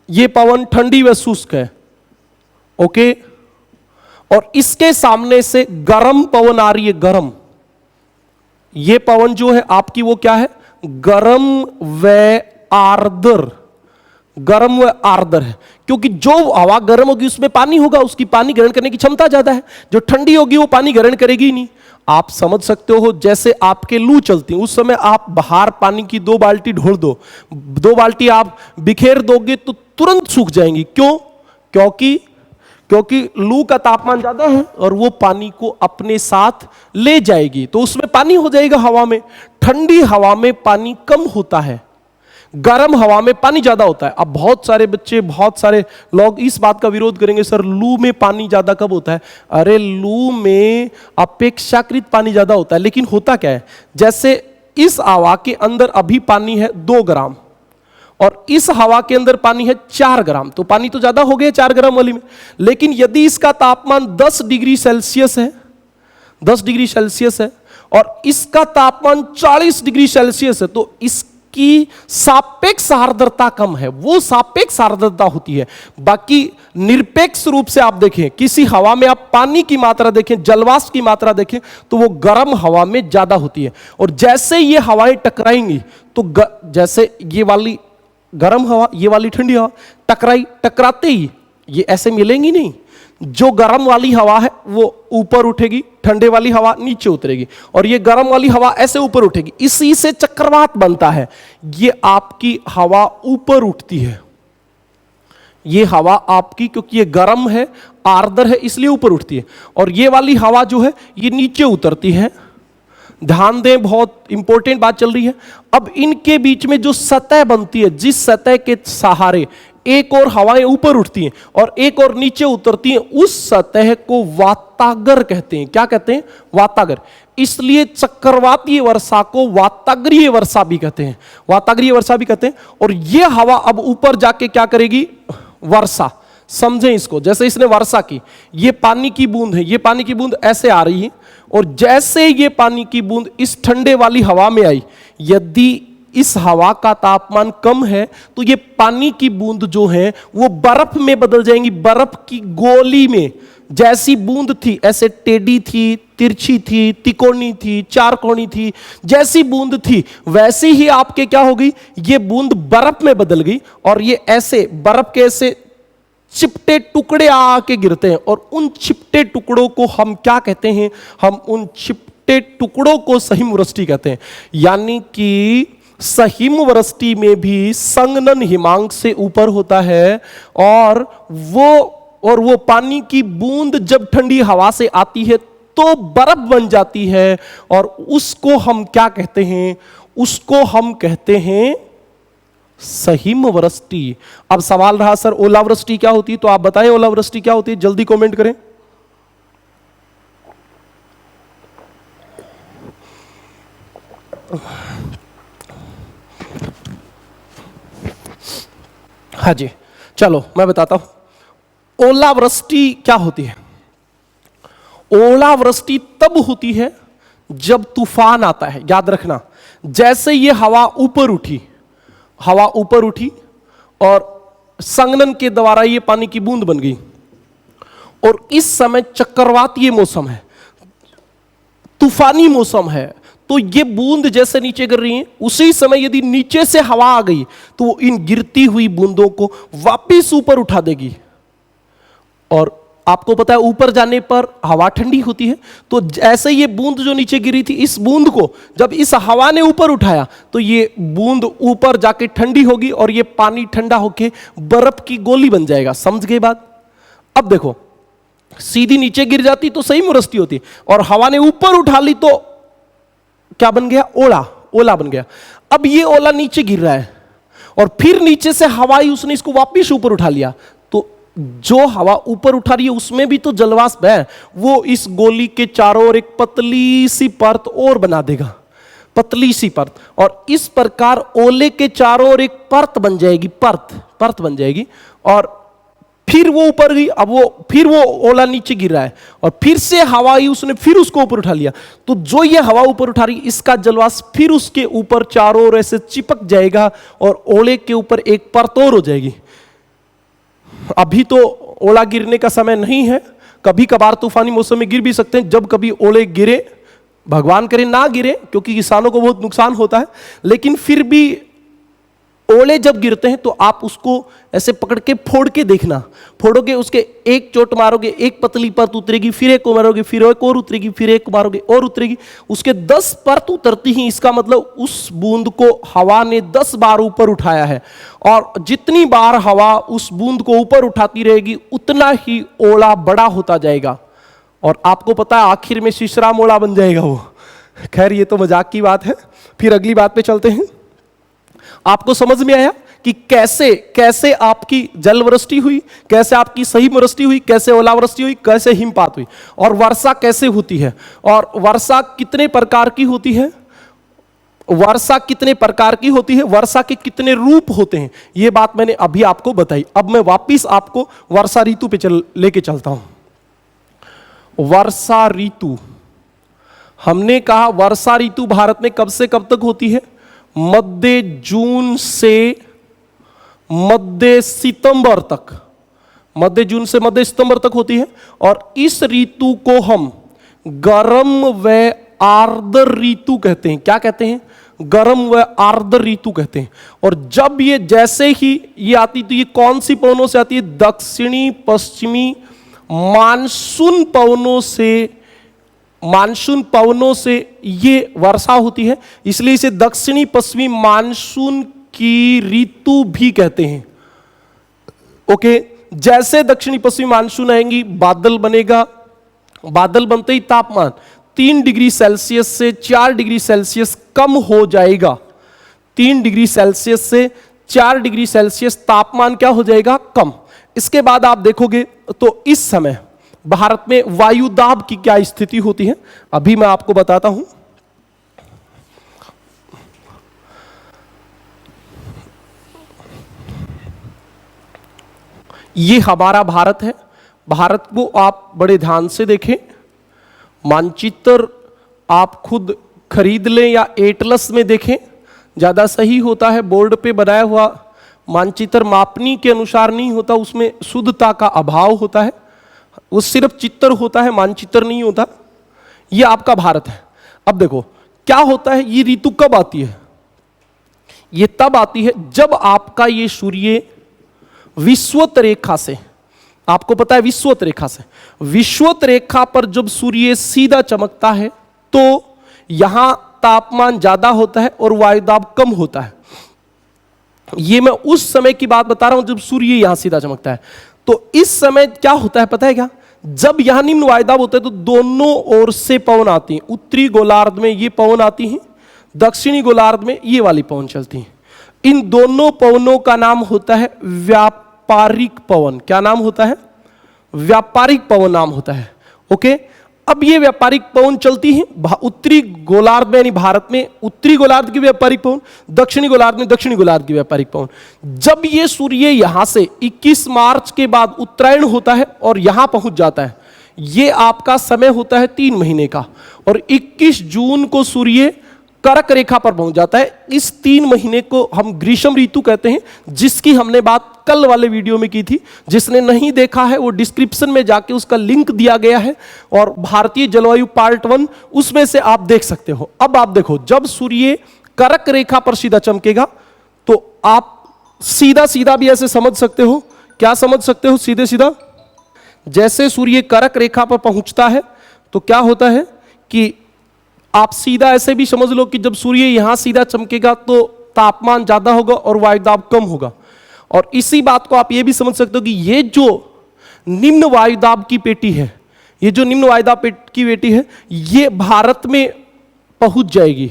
ये पवन ठंडी व शुष्क है, ओके, और इसके सामने से गर्म पवन आ रही है, गर्म। ये पवन जो है आपकी वो क्या है? गर्म व आर्द्र, गर्म व आर्द्र है, क्योंकि जो हवा गर्म होगी उसमें पानी होगा, उसकी पानी ग्रहण करने की क्षमता ज्यादा है। जो ठंडी होगी वो पानी ग्रहण करेगी ही नहीं। आप समझ सकते हो जैसे आपके लू चलती है, उस समय आप बाहर पानी की 2 बाल्टी ढोल दो, 2 बाल्टी आप बिखेर दोगे तो तुरंत सूख जाएंगी। क्यों? क्योंकि लू का तापमान ज्यादा है और वो पानी को अपने साथ ले जाएगी, तो उसमें पानी हो जाएगा हवा में। ठंडी हवा में पानी कम होता है, गर्म हवा में पानी ज्यादा होता है। अब बहुत सारे बच्चे, बहुत सारे लोग इस बात का विरोध करेंगे, सर लू में पानी ज्यादा कब होता है? अरे लू में अपेक्षाकृत पानी ज्यादा होता है, लेकिन होता क्या है? जैसे इस हवा के अंदर अभी पानी है 2 ग्राम और इस हवा के अंदर पानी है 4 ग्राम, तो पानी तो ज्यादा हो गया 4 ग्राम वाली में। लेकिन यदि इसका तापमान 10 डिग्री सेल्सियस है, 10 डिग्री सेल्सियस है और इसका तापमान 40 डिग्री सेल्सियस है, तो इस इसकी सापेक्ष आर्द्रता कम है, वो सापेक्ष आर्द्रता होती है। बाकी निरपेक्ष रूप से आप देखें, किसी हवा में आप पानी की मात्रा देखें, जलवाष्प की मात्रा देखें, तो वो गर्म हवा में ज्यादा होती है। और जैसे ये हवाएं टकराएंगी तो जैसे ये वाली गर्म हवा, ये वाली ठंडी हवा टकराते ही ये ऐसे मिलेंगी नहीं। जो गर्म वाली हवा है वो ऊपर उठेगी, ठंडे वाली हवा नीचे उतरेगी, और ये गर्म वाली हवा ऐसे ऊपर उठेगी। इसी से चक्रवात बनता है। ये आपकी हवा ऊपर उठती है, ये हवा आपकी, क्योंकि ये गर्म है, आर्द्र है, इसलिए ऊपर उठती है। और ये वाली हवा जो है ये नीचे उतरती है। ध्यान दें, बहुत इंपॉर्टेंट बात चल रही है। अब इनके बीच में जो सतह बनती है, जिस सतह के सहारे एक और हवाएं ऊपर उठती हैं और एक और नीचे उतरती हैं, उस सतह को वातागर कहते हैं। क्या कहते हैं? वातागर। इसलिए चक्रवातीय वर्षा को वाताग्रीय वर्षा भी कहते हैं, वाताग्रीय वर्षा भी कहते हैं। और यह हवा अब ऊपर जाके क्या करेगी? वर्षा। समझें इसको, जैसे इसने वर्षा की, ये पानी की बूंद है, ये पानी की बूंद ऐसे आ रही है, और जैसे ये पानी की बूंद इस ठंडे वाली हवा में आई, यदि इस हवा का तापमान कम है तो ये पानी की बूंद जो है वो बर्फ में बदल जाएंगी, बर्फ की गोली में। जैसी बूंद थी ऐसे टेढ़ी थी, तिरछी थी, तिकोनी थी, चारकोनी थी, जैसी बूंद थी वैसी ही आपके क्या हो गई? ये बूंद बर्फ में बदल गई, और ये ऐसे बर्फ के ऐसे चिपटे टुकड़े आके गिरते हैं। और उन चिपटे टुकड़ों को हम क्या कहते हैं? हम उन चिपटे टुकड़ों को सहिमवृष्टि कहते हैं। यानी कि सहिमवृष्टि में भी संगनन हिमांक से ऊपर होता है, और वो पानी की बूंद जब ठंडी हवा से आती है तो बर्फ बन जाती है, और उसको हम क्या कहते हैं? उसको हम कहते हैं सहिमवृष्टि। अब सवाल रहा, सर ओलावृष्टि क्या होती है? तो आप बताएं ओलावृष्टि क्या होती है, जल्दी कमेंट करें। हाँ जी, चलो मैं बताता हूं ओलावृष्टि क्या होती है। ओलावृष्टि तब होती है जब तूफान आता है। याद रखना, जैसे ये हवा ऊपर उठी, हवा ऊपर उठी और संघनन के द्वारा ये पानी की बूंद बन गई, और इस समय चक्रवातीय मौसम है, तूफानी मौसम है, तो ये बूंद जैसे नीचे गिर रही है, उसी समय यदि नीचे से हवा आ गई तो इन गिरती हुई बूंदों को वापस ऊपर उठा देगी। और आपको पता है ऊपर जाने पर हवा ठंडी होती है, तो ऐसे ये बूंद जो नीचे गिरी थी, इस बूंद को जब इस हवा ने ऊपर उठाया तो ये बूंद ऊपर जाके ठंडी होगी, और ये पानी ठंडा होके बर्फ की गोली बन जाएगा। समझ गए बात? अब देखो, सीधी नीचे गिर जाती तो सहिमवृष्टि होती, और हवा ने ऊपर उठा ली तो क्या बन गया? ओला। ओला बन गया। अब ये ओला नीचे गिर रहा है, और फिर नीचे से हवा ही उसने इसको वापिस ऊपर उठा लिया, तो जो हवा ऊपर उठा रही है उसमें भी तो जलवाष्प है, वो इस गोली के चारों ओर एक पतली सी परत और बना देगा, पतली सी परत, और इस प्रकार ओले के चारों ओर एक परत बन जाएगी, परत बन जाएगी, और फिर वो ऊपर गई। अब फिर वो ओला नीचे गिर रहा है, और फिर से हवा ही उसने फिर उसको ऊपर उठा लिया, तो जो ये हवा ऊपर उठा रही, इसका जलवाष्प फिर उसके ऊपर चारों ओर ऐसे चिपक जाएगा, और ओले के ऊपर एक परत और हो जाएगी। अभी तो ओला गिरने का समय नहीं है, कभी कभार तूफानी मौसम में गिर भी सकते हैं। जब कभी ओले गिरे, भगवान करे ना गिरे, क्योंकि किसानों को बहुत नुकसान होता है, लेकिन फिर भी ओले जब गिरते हैं तो आप उसको ऐसे पकड़ के फोड़ के देखना। फोड़ोगे, उसके एक चोट मारोगे, एक पतली परत उतरेगी, फिर एक को मारोगे, फिर एक और उतरेगी, फिर एक को मारोगे और उतरेगी, उसके 10 परत उतरती ही इसका मतलब उस बूंद को हवा ने 10 बार ऊपर उठाया है, और जितनी बार हवा उस बूंद को ऊपर उठाती रहेगी उतना ही ओला बड़ा होता जाएगा, और आपको पता है आखिर में शिशराम ओला बन जाएगा वो। खैर ये तो मजाक की बात है, फिर अगली बात पे चलते हैं। आपको समझ में आया कि कैसे कैसे आपकी जलवृष्टि हुई, कैसे आपकी सहिमवृष्टि हुई, कैसे ओलावृष्टि हुई, कैसे हिमपात हुई, और वर्षा कैसे होती है, और वर्षा कितने प्रकार की होती है, वर्षा कितने प्रकार की होती है, वर्षा के कितने रूप होते हैं, यह बात मैंने अभी आपको बताई। अब मैं वापिस आपको वर्षा ऋतु पे लेके चलता हूं। वर्षा ऋतु, हमने कहा वर्षा ऋतु भारत में कब से कब तक होती है? मध्य जून से मध्य सितंबर तक, मध्य जून से मध्य सितंबर तक होती है। और इस ऋतु को हम गर्म व आर्द्र ऋतु कहते हैं। क्या कहते हैं? गर्म व आर्द्र ऋतु कहते हैं। और जब ये जैसे ही ये आती, तो ये कौन सी पवनों से आती है? दक्षिणी पश्चिमी मानसून पवनों से ये वर्षा होती है, इसलिए इसे दक्षिणी पश्चिमी मानसून की ऋतु भी कहते हैं। ओके, जैसे दक्षिणी पश्चिमी मानसून आएंगी, बादल बनेगा, बादल बनते ही तापमान 3 डिग्री सेल्सियस से 4 डिग्री सेल्सियस कम हो जाएगा। 3 डिग्री सेल्सियस से 4 डिग्री सेल्सियस तापमान क्या हो जाएगा? कम। इसके बाद आप देखोगे तो इस समय भारत में वायुदाब की क्या स्थिति होती है, अभी मैं आपको बताता हूं। ये हमारा भारत है। भारत को आप बड़े ध्यान से देखें। मानचित्र आप खुद खरीद लें या एटलस में देखें, ज़्यादा सही होता है। बोर्ड पे बनाया हुआ मानचित्र मापनी के अनुसार नहीं होता, उसमें शुद्धता का अभाव होता है। वो सिर्फ चित्र होता है, मानचित्र नहीं होता। ये आपका भारत है। अब देखो क्या होता है, ये ऋतु कब आती है? ये तब आती है जब आपका ये सूर्य विषुवत रेखा से, आपको पता है विषुवत रेखा से, विषुवत रेखा पर जब सूर्य सीधा चमकता है तो यहां तापमान ज्यादा होता है और वायुदाब कम होता है। ये मैं उस समय की बात बता रहा हूं जब सूर्य यहां सीधा चमकता है। तो इस समय क्या होता है पता है क्या? जब यहां निम्न वायुदाब होता है तो दोनों ओर से पवन आती हैं। उत्तरी गोलार्ध में ये पवन आती हैं, दक्षिणी गोलार्ध में ये वाली पवन चलती हैं। इन दोनों पवनों का नाम होता है व्यापारिक पवन। क्या नाम होता है? व्यापारिक पवन नाम होता है। ओके, अब ये व्यापारिक पवन चलती है उत्तरी गोलार्ध में, यानी भारत में उत्तरी गोलार्ध की व्यापारिक पवन, दक्षिणी गोलार्ध में दक्षिणी गोलार्ध की व्यापारिक पवन। जब ये सूर्य यहां से 21 मार्च के बाद उत्तरायण होता है और यहां पहुंच जाता है, ये आपका समय होता है 3 महीने का। और 21 जून को सूर्य कर्क रेखा पर पहुंच जाता है। इस 3 महीने को हम ग्रीष्म ऋतु कहते हैं, जिसकी हमने बात कल वाले वीडियो में की थी। जिसने नहीं देखा है वो डिस्क्रिप्शन में जाके उसका लिंक दिया गया है, और भारतीय जलवायु पार्ट 1 उसमें से आप देख सकते हो। अब आप देखो, जब सूर्य कर्क रेखा पर सीधा चमकेगा तो आप सीधा सीधा भी ऐसे समझ सकते हो। क्या समझ सकते हो? सीधे सीधा जैसे सूर्य कर्क रेखा पर पहुंचता है तो क्या होता है कि आप सीधा ऐसे भी समझ लो कि जब सूर्य यहां सीधा चमकेगा तो तापमान ज्यादा होगा और वायुदाब कम होगा। और इसी बात को आप ये भी समझ सकते हो कि ये जो निम्न वायुदाब की पेटी है, ये जो निम्न वायुदाब की पेटी है, ये भारत में पहुंच जाएगी।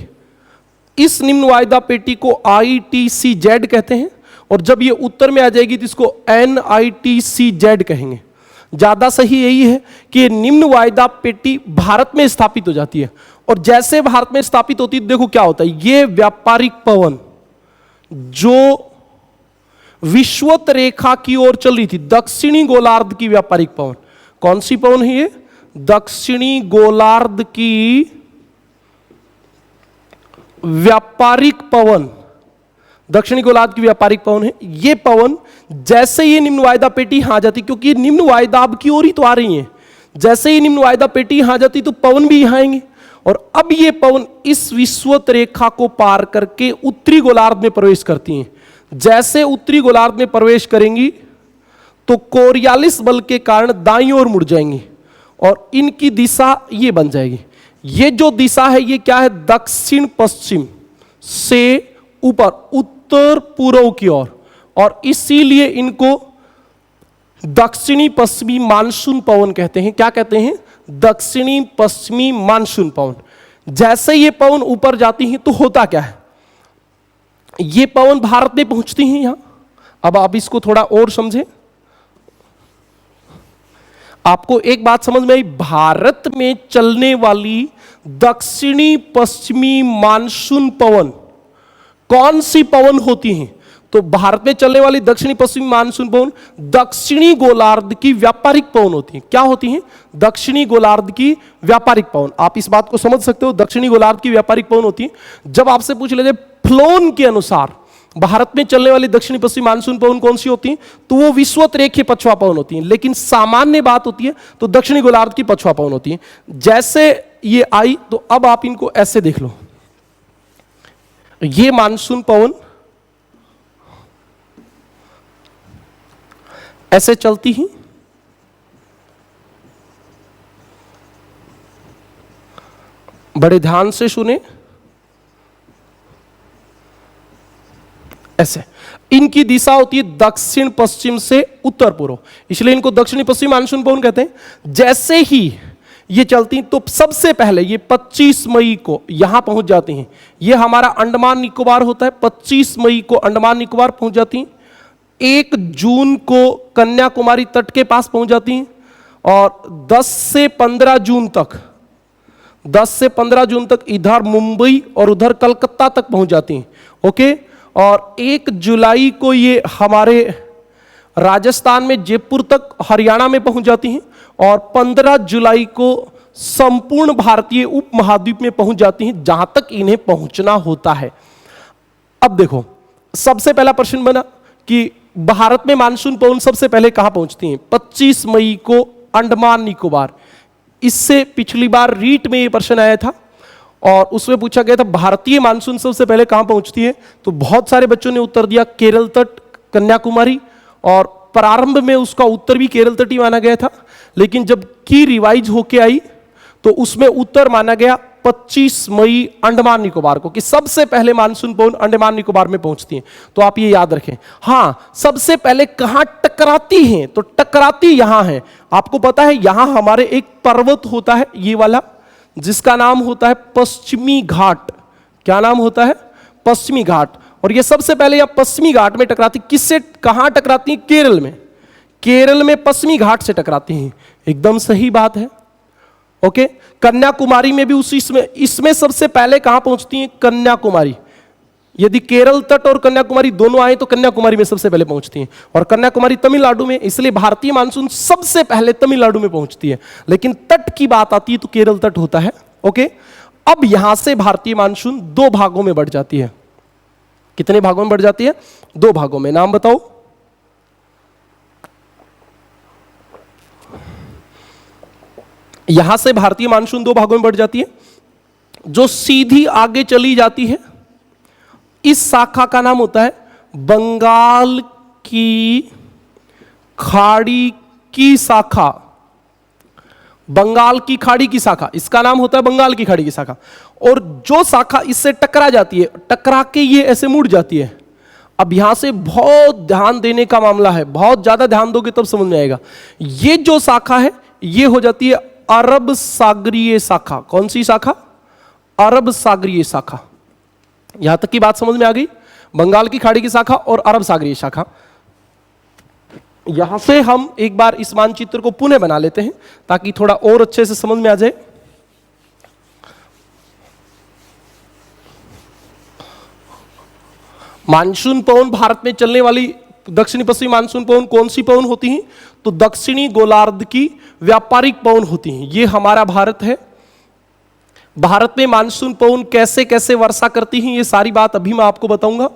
इस निम्न वायुदाब पेटी को ITCZ कहते हैं, और जब ये उत्तर में आ जाएगी तो इसको NITCZ कहेंगे। ज्यादा सही यही है कि निम्न वायुदाब पेटी भारत में स्थापित हो जाती है, और जैसे भारत में स्थापित होती है देखो क्या होता है। ये व्यापारिक पवन जो विषुवत रेखा की ओर चल रही थी, दक्षिणी गोलार्ध की व्यापारिक पवन, कौन सी पवन है ये? दक्षिणी गोलार्ध की व्यापारिक पवन, दक्षिणी गोलार्ध की व्यापारिक पवन है। ये पवन जैसे ये निम्न वायुदाब पेटी यहां आ जाती, क्योंकि निम्न वायुदाब की ओर ही तो आ रही है, जैसे ही निम्न वायुदाब पेटी यहां आ जाती तो पवन भी यहां आएंगे। और अब ये पवन इस विषुवत रेखा को पार करके उत्तरी गोलार्ध में प्रवेश करती हैं। जैसे उत्तरी गोलार्ध में प्रवेश करेंगी तो कोरियालिस बल के कारण दाईं ओर मुड़ जाएंगी, और इनकी दिशा ये बन जाएगी। ये जो दिशा है ये क्या है? दक्षिण पश्चिम से ऊपर उत्तर पूर्व की ओर, और इसीलिए इनको दक्षिणी पश्चिमी मानसून पवन कहते हैं। क्या कहते हैं? दक्षिणी पश्चिमी मानसून पवन। जैसे ये पवन ऊपर जाती हैं तो होता क्या है, ये पवन भारत में पहुंचती हैं यहां। अब आप इसको थोड़ा और समझें। आपको एक बात समझ में आई, भारत में चलने वाली दक्षिणी पश्चिमी मानसून पवन कौन सी पवन होती हैं? तो भारत में चलने वाली दक्षिणी पश्चिमी मानसून पवन दक्षिणी गोलार्ध की व्यापारिक पवन होती है। क्या होती हैं? दक्षिणी गोलार्ध की व्यापारिक पवन। आप इस बात को समझ सकते हो, दक्षिणी गोलार्ध की व्यापारिक पवन होती है। जब आपसे पूछ ले जाए फ्लोन के अनुसार भारत में चलने वाली दक्षिणी पश्चिमी मानसून पवन कौन सी होती है, तो वो विषुवत रेखीय पछुआ पवन होती है। लेकिन सामान्य बात होती है तो दक्षिणी गोलार्ध की पछुआ पवन होती है। जैसे ये आई, तो अब आप इनको ऐसे देख लो, ये मानसून पवन ऐसे चलती ही, बड़े ध्यान से सुने, ऐसे इनकी दिशा होती है दक्षिण पश्चिम से उत्तर पूर्व, इसलिए इनको दक्षिणी पश्चिमी मानसून पवन कहते हैं। जैसे ही ये चलती तो सबसे पहले ये 25 मई को यहां पहुंच जाती हैं। ये हमारा अंडमान निकोबार होता है, 25 मई को अंडमान निकोबार पहुंच जाती हैं, 1 जून को कन्याकुमारी तट के पास पहुंच जाती हैं, और 10 से 15 जून तक इधर मुंबई और उधर कलकत्ता तक पहुंच जाती हैं। ओके, और 1 जुलाई को ये हमारे राजस्थान में जयपुर तक हरियाणा में पहुंच जाती हैं, और 15 जुलाई को संपूर्ण भारतीय उपमहाद्वीप में पहुंच जाती हैं, जहां तक इन्हें पहुंचना होता है। अब देखो, सबसे पहला प्रश्न बना कि भारत में मानसून पवन सबसे पहले कहां पहुंचती हैं? 25 मई को अंडमान निकोबार। इससे पिछली बार रीट में यह प्रश्न आया था और उसमें पूछा गया था भारतीय मानसून सबसे पहले कहां पहुंचती है, तो बहुत सारे बच्चों ने उत्तर दिया केरल तट, कन्याकुमारी, और प्रारंभ में उसका उत्तर भी केरल तट ही माना गया था। लेकिन जब की रिवाइज होके आई तो उसमें उत्तर माना गया 25 मई अंडमान निकोबार को, कि सबसे पहले मानसून पवन अंडमान निकोबार में पहुंचती हैं। तो आप ये याद रखें। हां, सबसे पहले कहां टकराती हैं, तो टकराती यहां है। आपको पता है यहां हमारे एक पर्वत होता है, ये वाला, जिसका नाम होता है पश्चिमी घाट। क्या नाम होता है? पश्चिमी घाट। और ये सबसे पहले यह पश्चिमी घाट में टकराती, किससे, कहां टकराती हैं? केरल में। केरल में पश्चिमी घाट से टकराती हैं। एकदम सही बात है। ओके, कन्याकुमारी में भी इसमें सबसे पहले कहां पहुंचती हैं? कन्याकुमारी। यदि केरल तट और कन्याकुमारी दोनों आए तो कन्याकुमारी में सबसे पहले पहुंचती हैं, और कन्याकुमारी तमिलनाडु में, इसलिए भारतीय मानसून सबसे पहले तमिलनाडु में पहुंचती है। लेकिन तट की बात आती है तो केरल तट होता है। ओके, अब यहां से भारतीय मानसून 2 भागों में बढ़ जाती है। कितने भागों में बढ़ जाती है? 2 भागों में। नाम बताओ। यहां से भारतीय मानसून 2 भागों में बढ़ जाती है। जो सीधी आगे चली जाती है, इस शाखा का नाम होता है बंगाल की खाड़ी की शाखा। बंगाल की खाड़ी की शाखा, इसका नाम होता है बंगाल की खाड़ी की शाखा। और जो शाखा इससे टकरा जाती है, टकरा के ये ऐसे मुड़ जाती है। अब यहां से बहुत ध्यान देने का मामला है, बहुत ज्यादा ध्यान दोगे तब समझ में आएगा। ये जो शाखा है ये हो जाती है अरब सागरीय शाखा। कौन सी शाखा? अरब सागरीय शाखा। यहां तक की बात समझ में आ गई? बंगाल की खाड़ी की शाखा और अरब सागरीय शाखा। यहां से हम एक बार इस मानचित्र को पुनः बना लेते हैं ताकि थोड़ा और अच्छे से समझ में आ जाए। मानसून पवन भारत में चलने वाली दक्षिणी पश्चिमी मानसून पवन कौन सी पवन होती हैं? तो दक्षिणी गोलार्ध की व्यापारिक पवन होती हैं। ये हमारा भारत है। भारत में मानसून पवन कैसे कैसे वर्षा करती हैं, ये सारी बात अभी मैं आपको बताऊंगा,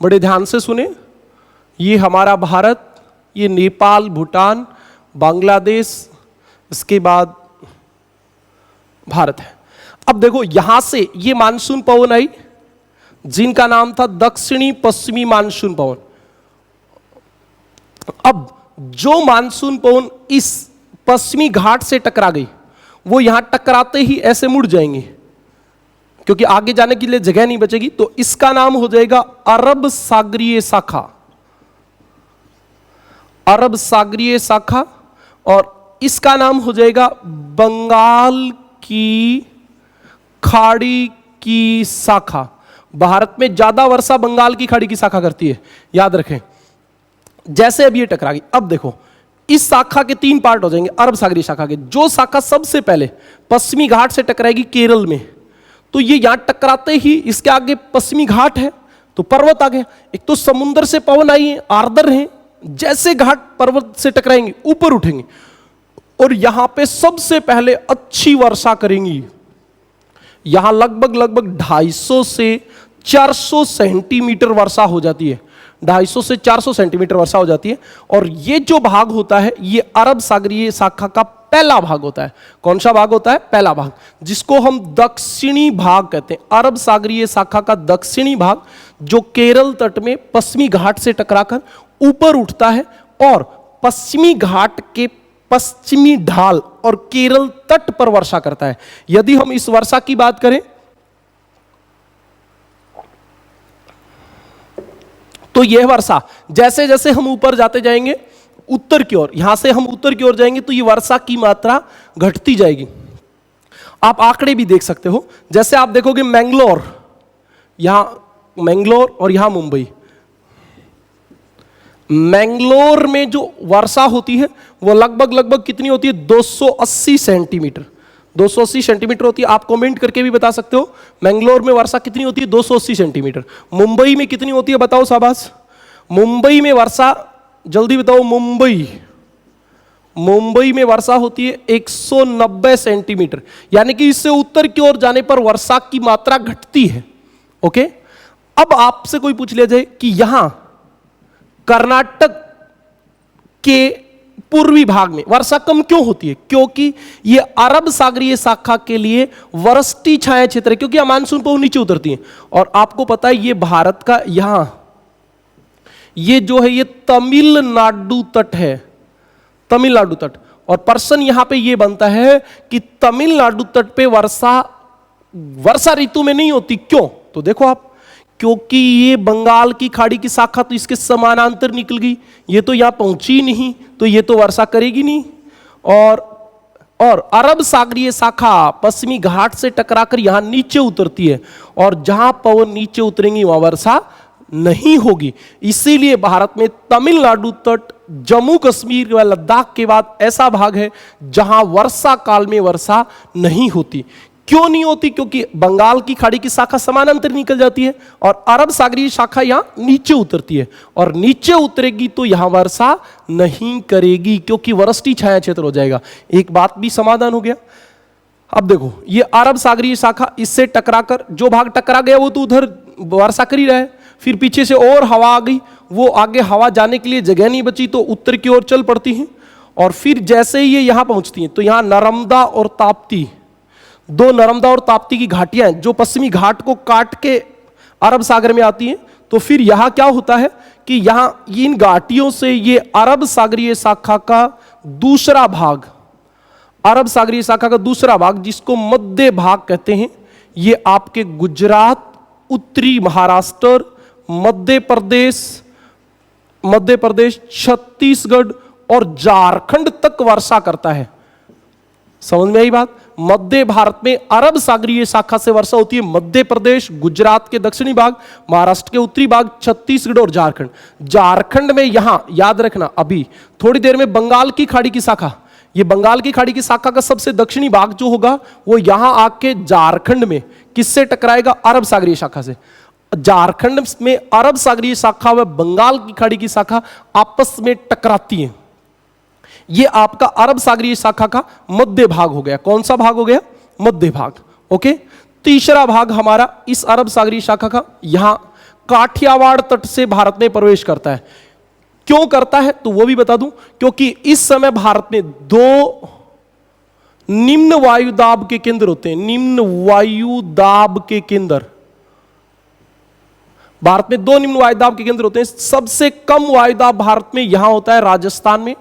बड़े ध्यान से सुने। ये हमारा भारत, ये नेपाल, भूटान, बांग्लादेश, इसके बाद भारत है। अब देखो यहां से ये मानसून पवन आई जिनका नाम था दक्षिणी पश्चिमी मानसून पवन। अब जो मानसून पवन इस पश्चिमी घाट से टकरा गई, वो यहां टकराते ही ऐसे मुड़ जाएंगे क्योंकि आगे जाने के लिए जगह नहीं बचेगी। तो इसका नाम हो जाएगा अरब सागरीय शाखा। अरब सागरीय शाखा। और इसका नाम हो जाएगा बंगाल की खाड़ी की शाखा। भारत में ज्यादा वर्षा बंगाल की खाड़ी की शाखा करती है, याद रखें। जैसे अब ये टकरा गई, अब देखो इस शाखा के 3 पार्ट हो जाएंगे अरब सागरीय शाखा के। जो शाखा सबसे पहले पश्चिमी घाट से टकराएगी केरल में, तो ये यहां टकराते ही इसके आगे पश्चिमी घाट है, तो पर्वत आ गया। एक तो समुद्र से पवन आई है, आर्द्र है, जैसे घाट पर्वत से टकराएंगे ऊपर उठेंगे और यहां पे सबसे पहले अच्छी वर्षा करेंगी। यहां लगभग 250 से 400 सेंटीमीटर वर्षा हो जाती है। 250 से 400 सेंटीमीटर वर्षा हो जाती है। और ये जो भाग होता है ये अरब सागरीय शाखा का पहला भाग होता है। कौन सा भाग होता है? पहला भाग, जिसको हम दक्षिणी भाग कहते हैं। अरब सागरीय शाखा का दक्षिणी भाग जो केरल तट में पश्चिमी घाट से टकराकर ऊपर उठता है और पश्चिमी घाट के पश्चिमी ढाल और केरल तट पर वर्षा करता है। यदि हम इस वर्षा की बात करें तो यह वर्षा जैसे जैसे हम ऊपर जाते जाएंगे उत्तर की ओर, यहां से हम उत्तर की ओर जाएंगे तो ये वर्षा की मात्रा घटती जाएगी। आप आंकड़े भी देख सकते हो। जैसे आप देखोगे मैंगलोर, यहां मैंगलोर और यहां मुंबई। मैंगलोर में जो वर्षा होती है वो लगभग कितनी होती है? 280 सेंटीमीटर। 280 सेंटीमीटर होती है। आप कमेंट करके भी बता सकते हो मैंगलोर में वर्षा कितनी होती है? 280 सेंटीमीटर। मुंबई में कितनी होती है बताओ शाबाश। मुंबई में वर्षा जल्दी बताओ। मुंबई में वर्षा होती है 190 सेंटीमीटर। यानी कि इससे उत्तर की ओर जाने पर वर्षा की मात्रा घटती है। ओके, अब आपसे कोई पूछ लिया जाए कि यहां कर्नाटक के पूर्वी भाग में वर्षा कम क्यों होती है? क्योंकि यह अरब सागरीय शाखा के लिए वृष्टि छाया क्षेत्र है, क्योंकि मानसून पर नीचे उतरती है। और आपको पता है ये भारत का यहां ये जो है ये तमिलनाडु तट है, तमिलनाडु तट। और प्रश्न यहां पे ये बनता है कि तमिलनाडु तट पे वर्षा ऋतु में नहीं होती, क्यों? तो देखो आप, क्योंकि ये बंगाल की खाड़ी की शाखा तो इसके समानांतर निकल गई, ये तो यहां पहुंची नहीं, तो ये तो वर्षा करेगी नहीं। और अरब सागरीय शाखा पश्चिमी घाट से टकराकर यहां नीचे उतरती है और जहां पवन नीचे उतरेंगी वहां वर्षा नहीं होगी। इसीलिए भारत में तमिलनाडु तट, जम्मू कश्मीर व लद्दाख के बाद ऐसा भाग है जहां वर्षा काल में वर्षा नहीं होती। क्यों नहीं होती? क्योंकि बंगाल की खाड़ी की शाखा समानांतर निकल जाती है और अरब सागरीय शाखा यहां नीचे उतरती है, और नीचे उतरेगी तो यहां वर्षा नहीं करेगी क्योंकि वृष्टि छाया क्षेत्र हो जाएगा। एक बात भी समाधान हो गया। अब देखो ये अरब सागरीय शाखा इससे टकराकर, जो भाग टकरा गया वो तो उधर वर्षा कर ही रहा है, फिर पीछे से और हवा आ गई, वो आगे हवा जाने के लिए जगह नहीं बची तो उत्तर की ओर चल पड़ती हैं। और फिर जैसे ही ये यहां पहुंचती हैं तो यहां नर्मदा और ताप्ती, दो नर्मदा और ताप्ती की घाटियां हैं जो पश्चिमी घाट को काट के अरब सागर में आती हैं। तो फिर यहां क्या होता है कि यहां इन घाटियों से ये अरब सागरीय शाखा का दूसरा भाग, अरब सागरीय शाखा का दूसरा भाग जिसको मध्य भाग कहते हैं, ये आपके गुजरात, उत्तरी महाराष्ट्र, मध्य प्रदेश, छत्तीसगढ़ और झारखंड तक वर्षा करता है। समझ में आई बात? मध्य भारत में अरब सागरीय शाखा से वर्षा होती है मध्य प्रदेश, गुजरात के दक्षिणी भाग, महाराष्ट्र के उत्तरी भाग, छत्तीसगढ़ और झारखंड। झारखंड में यहां याद रखना, अभी थोड़ी देर में बंगाल की खाड़ी की शाखा, ये बंगाल की खाड़ी की शाखा का सबसे दक्षिणी भाग जो होगा वो यहां आके झारखंड में किससे टकराएगा? अरब सागरीय शाखा से। झारखंड में अरब सागरीय शाखा व बंगाल की खाड़ी की शाखा आपस में टकराती हैं। ये आपका अरब सागरीय शाखा का मध्य भाग हो गया। कौन सा भाग हो गया? मध्य भाग। ओके, तीसरा भाग हमारा इस अरब सागरीय शाखा का यहां काठियावाड़ तट से भारत में प्रवेश करता है। क्यों करता है तो वो भी बता दूं, क्योंकि इस समय भारत में दो निम्न वायुदाब के केंद्र होते हैं। निम्न वायुदाब के केंद्र, भारत में दो निम्न वायुदाब के केंद्र होते हैं। सबसे कम वायुदाब भारत में यहां होता है राजस्थान में,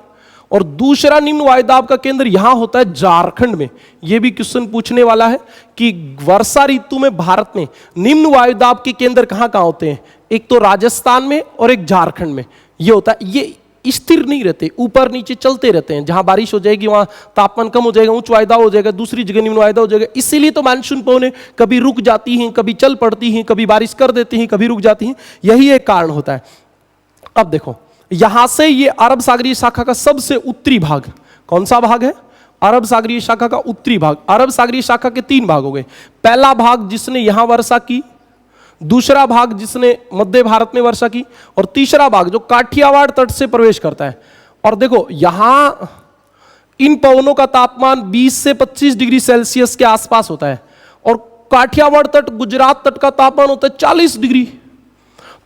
और दूसरा निम्न वायुदाब का केंद्र यहां होता है झारखंड में। यह भी क्वेश्चन पूछने वाला है कि वर्षा ऋतु में भारत में निम्न वायुदाब के केंद्र कहां कहां होते हैं? एक तो राजस्थान में और एक झारखंड में। यह होता है, ये स्थिर नहीं रहते, ऊपर नीचे चलते रहते हैं। जहां बारिश हो जाएगी वहां तापमान कम हो जाएगा, उच्च वायुदाब हो जाएगा, दूसरी जगह निम्न वायुदाब हो जाएगा। इसीलिए तो मानसून पवनें कभी रुक जाती हैं, कभी चल पड़ती हैं, कभी बारिश कर देती हैं, कभी रुक जाती हैं। यही एक कारण होता है। अब देखो यहां से ये अरब सागरीय शाखा का सबसे उत्तरी भाग, कौन सा भाग है? अरब सागरीय शाखा का उत्तरी भाग। अरब सागरीय शाखा के तीन भाग हो गए। पहला भाग जिसने यहां वर्षा की, दूसरा भाग जिसने मध्य भारत में वर्षा की, और तीसरा भाग जो काठियावाड़ तट से प्रवेश करता है। और देखो यहां इन पवनों का तापमान 20 से 25 डिग्री सेल्सियस के आसपास होता है, और काठियावाड़ तट, गुजरात तट का तापमान होता है 40 डिग्री।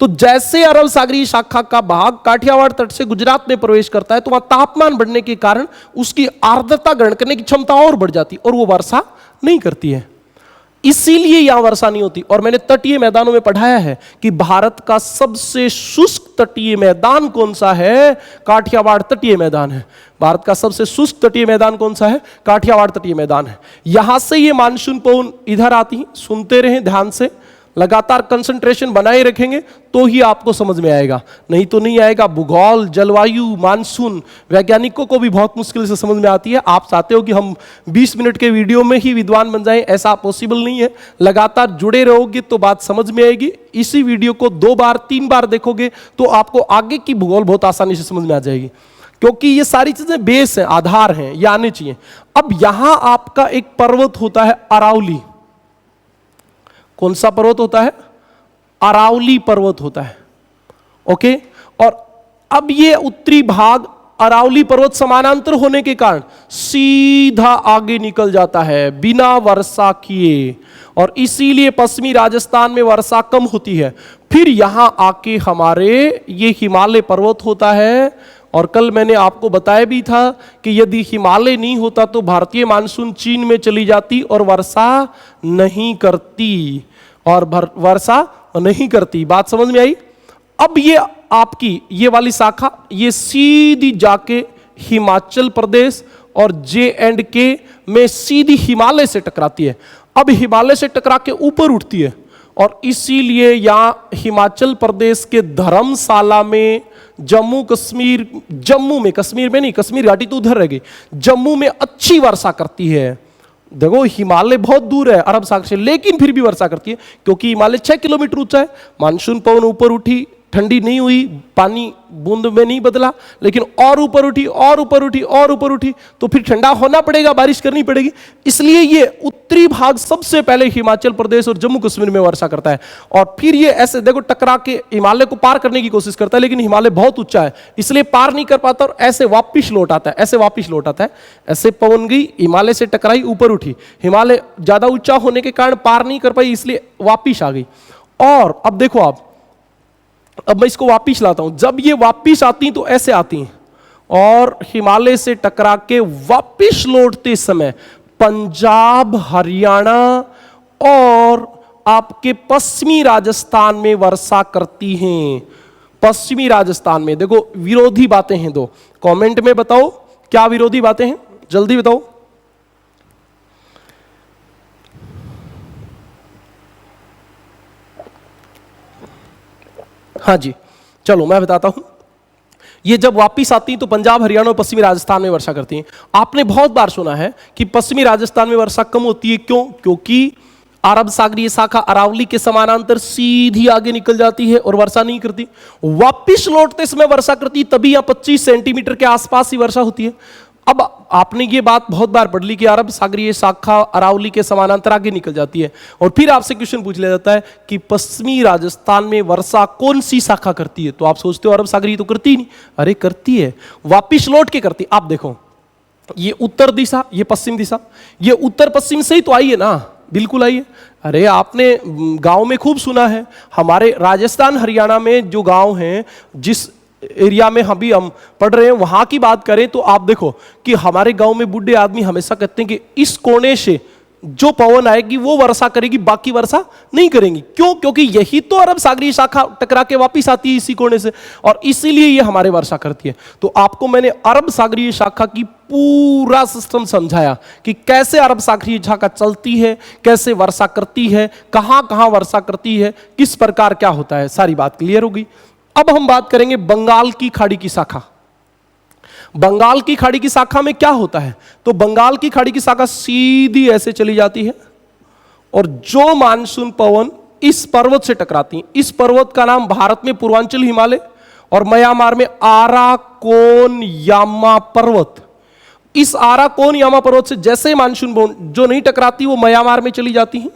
तो जैसे अरब सागरीय शाखा का भाग काठियावाड़ तट से गुजरात में प्रवेश करता है, तो वहां तापमान बढ़ने के कारण उसकी आर्द्रता ग्रहण करने की क्षमता और बढ़ जाती है और वो वर्षा नहीं करती है, इसीलिए यहां वर्षा नहीं होती। और मैंने तटीय मैदानों में पढ़ाया है कि भारत का सबसे शुष्क तटीय मैदान कौन सा है? काठियावाड़ तटीय मैदान है। भारत का सबसे शुष्क तटीय मैदान कौन सा है? काठियावाड़ तटीय मैदान है। यहां से ये मानसून पवन इधर आती है। सुनते रहें ध्यान से, लगातार कंसंट्रेशन बनाए रखेंगे तो ही आपको समझ में आएगा, नहीं तो नहीं आएगा। भूगोल, जलवायु, मानसून वैज्ञानिकों को भी बहुत मुश्किल से समझ में आती है। आप चाहते हो कि हम 20 मिनट के वीडियो में ही विद्वान बन जाएं, ऐसा पॉसिबल नहीं है। लगातार जुड़े रहोगे तो बात समझ में आएगी। इसी वीडियो को 2 बार 3 बार देखोगे तो आपको आगे की भूगोल बहुत आसानी से समझ में आ जाएगी, क्योंकि ये सारी चीजें बेस है, आधार हैं, ये आने चाहिए। अब यहां आपका एक पर्वत होता है अरावली। कौन सा पर्वत होता है? अरावली पर्वत होता है। ओके, और अब ये उत्तरी भाग अरावली पर्वत समानांतर होने के कारण सीधा आगे निकल जाता है बिना वर्षा किए, और इसीलिए पश्चिमी राजस्थान में वर्षा कम होती है। फिर यहां आके हमारे ये हिमालय पर्वत होता है, और कल मैंने आपको बताया भी था कि यदि हिमालय नहीं होता तो भारतीय मानसून चीन में चली जाती और वर्षा नहीं करती, बात समझ में आई? अब ये आपकी ये वाली शाखा ये सीधी जाके हिमाचल प्रदेश और J&K में सीधी हिमालय से टकराती है। अब हिमालय से टकरा के ऊपर उठती है, और इसीलिए यहां हिमाचल प्रदेश के धर्मशाला में, कश्मीर में नहीं, कश्मीर घाटी तो उधर रह गई, जम्मू में अच्छी वर्षा करती है। देखो हिमालय बहुत दूर है अरब सागर से, लेकिन फिर भी वर्षा करती है, क्योंकि हिमालय 6 किलोमीटर ऊंचा है। मानसून पवन ऊपर उठी, ठंडी नहीं हुई, पानी बूंद में नहीं बदला, लेकिन और ऊपर उठी और ऊपर उठी और ऊपर उठी, तो फिर ठंडा होना पड़ेगा, बारिश करनी पड़ेगी। इसलिए ये उत्तरी भाग सबसे पहले हिमाचल प्रदेश और जम्मू कश्मीर में वर्षा करता है, और फिर ये ऐसे देखो टकरा के हिमालय को पार करने की कोशिश करता है, लेकिन हिमालय बहुत ऊंचा है इसलिए पार नहीं कर पाता, और ऐसे वापिस लौट आता है, ऐसे पवन गई, हिमालय से टकराई, ऊपर उठी, हिमालय ज्यादा ऊंचा होने के कारण पार नहीं कर पाई, इसलिए वापिस आ गई। और अब देखो अब मैं इसको वापिस लाता हूं। जब ये वापिस आती हैं तो ऐसे आती हैं, और हिमालय से टकरा के वापिस लौटते समय पंजाब, हरियाणा और आपके पश्चिमी राजस्थान में वर्षा करती हैं। पश्चिमी राजस्थान में देखो विरोधी बातें हैं 2, कमेंट में बताओ क्या विरोधी बातें हैं, जल्दी बताओ। हाँ जी, चलो मैं बताता हूं। ये जब वापिस आती हैं तो पंजाब, हरियाणा और पश्चिमी राजस्थान में वर्षा करती हैं। आपने बहुत बार सुना है कि पश्चिमी राजस्थान में वर्षा कम होती है, क्यों? क्योंकि अरब सागरीय शाखा अरावली के समानांतर सीधी आगे निकल जाती है और वर्षा नहीं करती। वापिस लौटते समय वर्षा करती, तभी यहां 25 सेंटीमीटर के आसपास ही वर्षा होती है। अब आपने ये बात बहुत बार पढ़ ली कि अरब सागरीय शाखा अरावली के समानांतर आगे निकल जाती है, और फिर आपसे क्वेश्चन पूछ लिया जाता है कि पश्चिमी राजस्थान में वर्षा कौन सी शाखा करती है, तो आप सोचते हो अरब सागरीय तो करती ही नहीं। अरे करती है, वापिस लौट के करती। आप देखो ये उत्तर दिशा, ये पश्चिम दिशा, ये उत्तर पश्चिम से ही तो आई है ना, बिल्कुल आई है। अरे आपने गांव में खूब सुना है, हमारे राजस्थान हरियाणा में जो गांव हैं, जिस एरिया में हम पढ़ रहे हैं, वहां की बात करें तो आप देखो कि हमारे गांव में बूढ़े आदमी हमेशा कहते हैं कि इस कोने से जो पवन आएगी वो वर्षा करेगी, बाकी वर्षा नहीं करेंगी। क्यों? क्योंकि यही तो अरब सागरीय शाखा टकरा के वापिस आती है इसी कोने से, और इसीलिए ये हमारे वर्षा करती है। तो आपको मैंने अरब सागरीय शाखा की पूरा सिस्टम समझाया कि कैसे अरब सागरीय शाखा चलती है, कैसे वर्षा करती है, कहां कहां वर्षा करती है, किस प्रकार क्या होता है, सारी बात क्लियर होगी। अब हम बात करेंगे बंगाल की खाड़ी की शाखा। बंगाल की खाड़ी की शाखा में क्या होता है? तो बंगाल की खाड़ी की शाखा सीधी ऐसे चली जाती है, और जो मानसून पवन इस पर्वत से टकराती है, इस पर्वत का नाम भारत में पूर्वांचल हिमालय और म्यांमार में आराकोन यामा पर्वत। इस आराकोन यामा पर्वत से जैसे मानसून पवन जो नहीं टकराती वो म्यांमार में चली जाती है,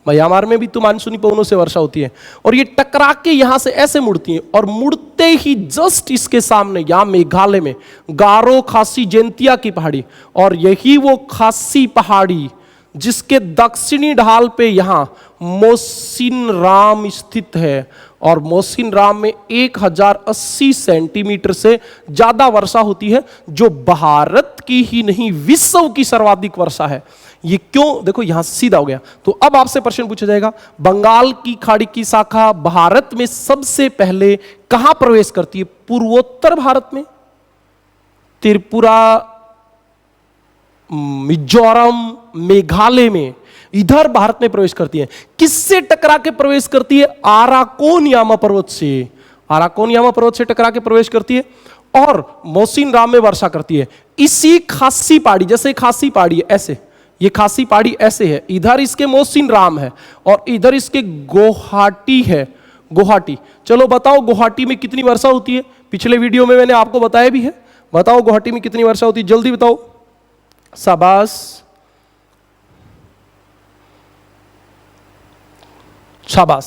म्यांमार में भी तो मानसूनी पवनों से वर्षा होती है, और ये टकरा के यहां से ऐसे मुड़ती हैं, और मुड़ते ही जस्ट इसके सामने यहां मेघालय में गारो खासी जैंतिया की पहाड़ी, और यही वो खासी पहाड़ी जिसके दक्षिणी ढाल पे यहां मोसिनराम स्थित है, और मोसिनराम में 1080 सेंटीमीटर से ज्यादा वर्षा होती है, जो भारत की ही नहीं विश्व की सर्वाधिक वर्षा है। ये क्यों? देखो यहां सीधा हो गया। तो अब आपसे प्रश्न पूछा जाएगा, बंगाल की खाड़ी की शाखा भारत में सबसे पहले कहां प्रवेश करती है? पूर्वोत्तर भारत में, त्रिपुरा, मिजोरम, मेघालय में, इधर भारत में प्रवेश करती है। किससे टकरा के प्रवेश करती है? आराकोनयामा पर्वत से। आराकोनयामा पर्वत से टकरा के प्रवेश करती है और मोसिनराम में वर्षा करती है। इसी खासी पहाड़ी, जैसे खासी पहाड़ी है ऐसे, ये खासी पहाड़ी ऐसे है, इधर इसके मोसिनराम है और इधर इसके गुवाहाटी है। गुवाहाटी, चलो बताओ गुवाहाटी में कितनी वर्षा होती है? पिछले वीडियो में मैंने आपको बताया भी है। बताओ गुवाहाटी में कितनी वर्षा होती है, जल्दी बताओ। शाबाश, शाबाश।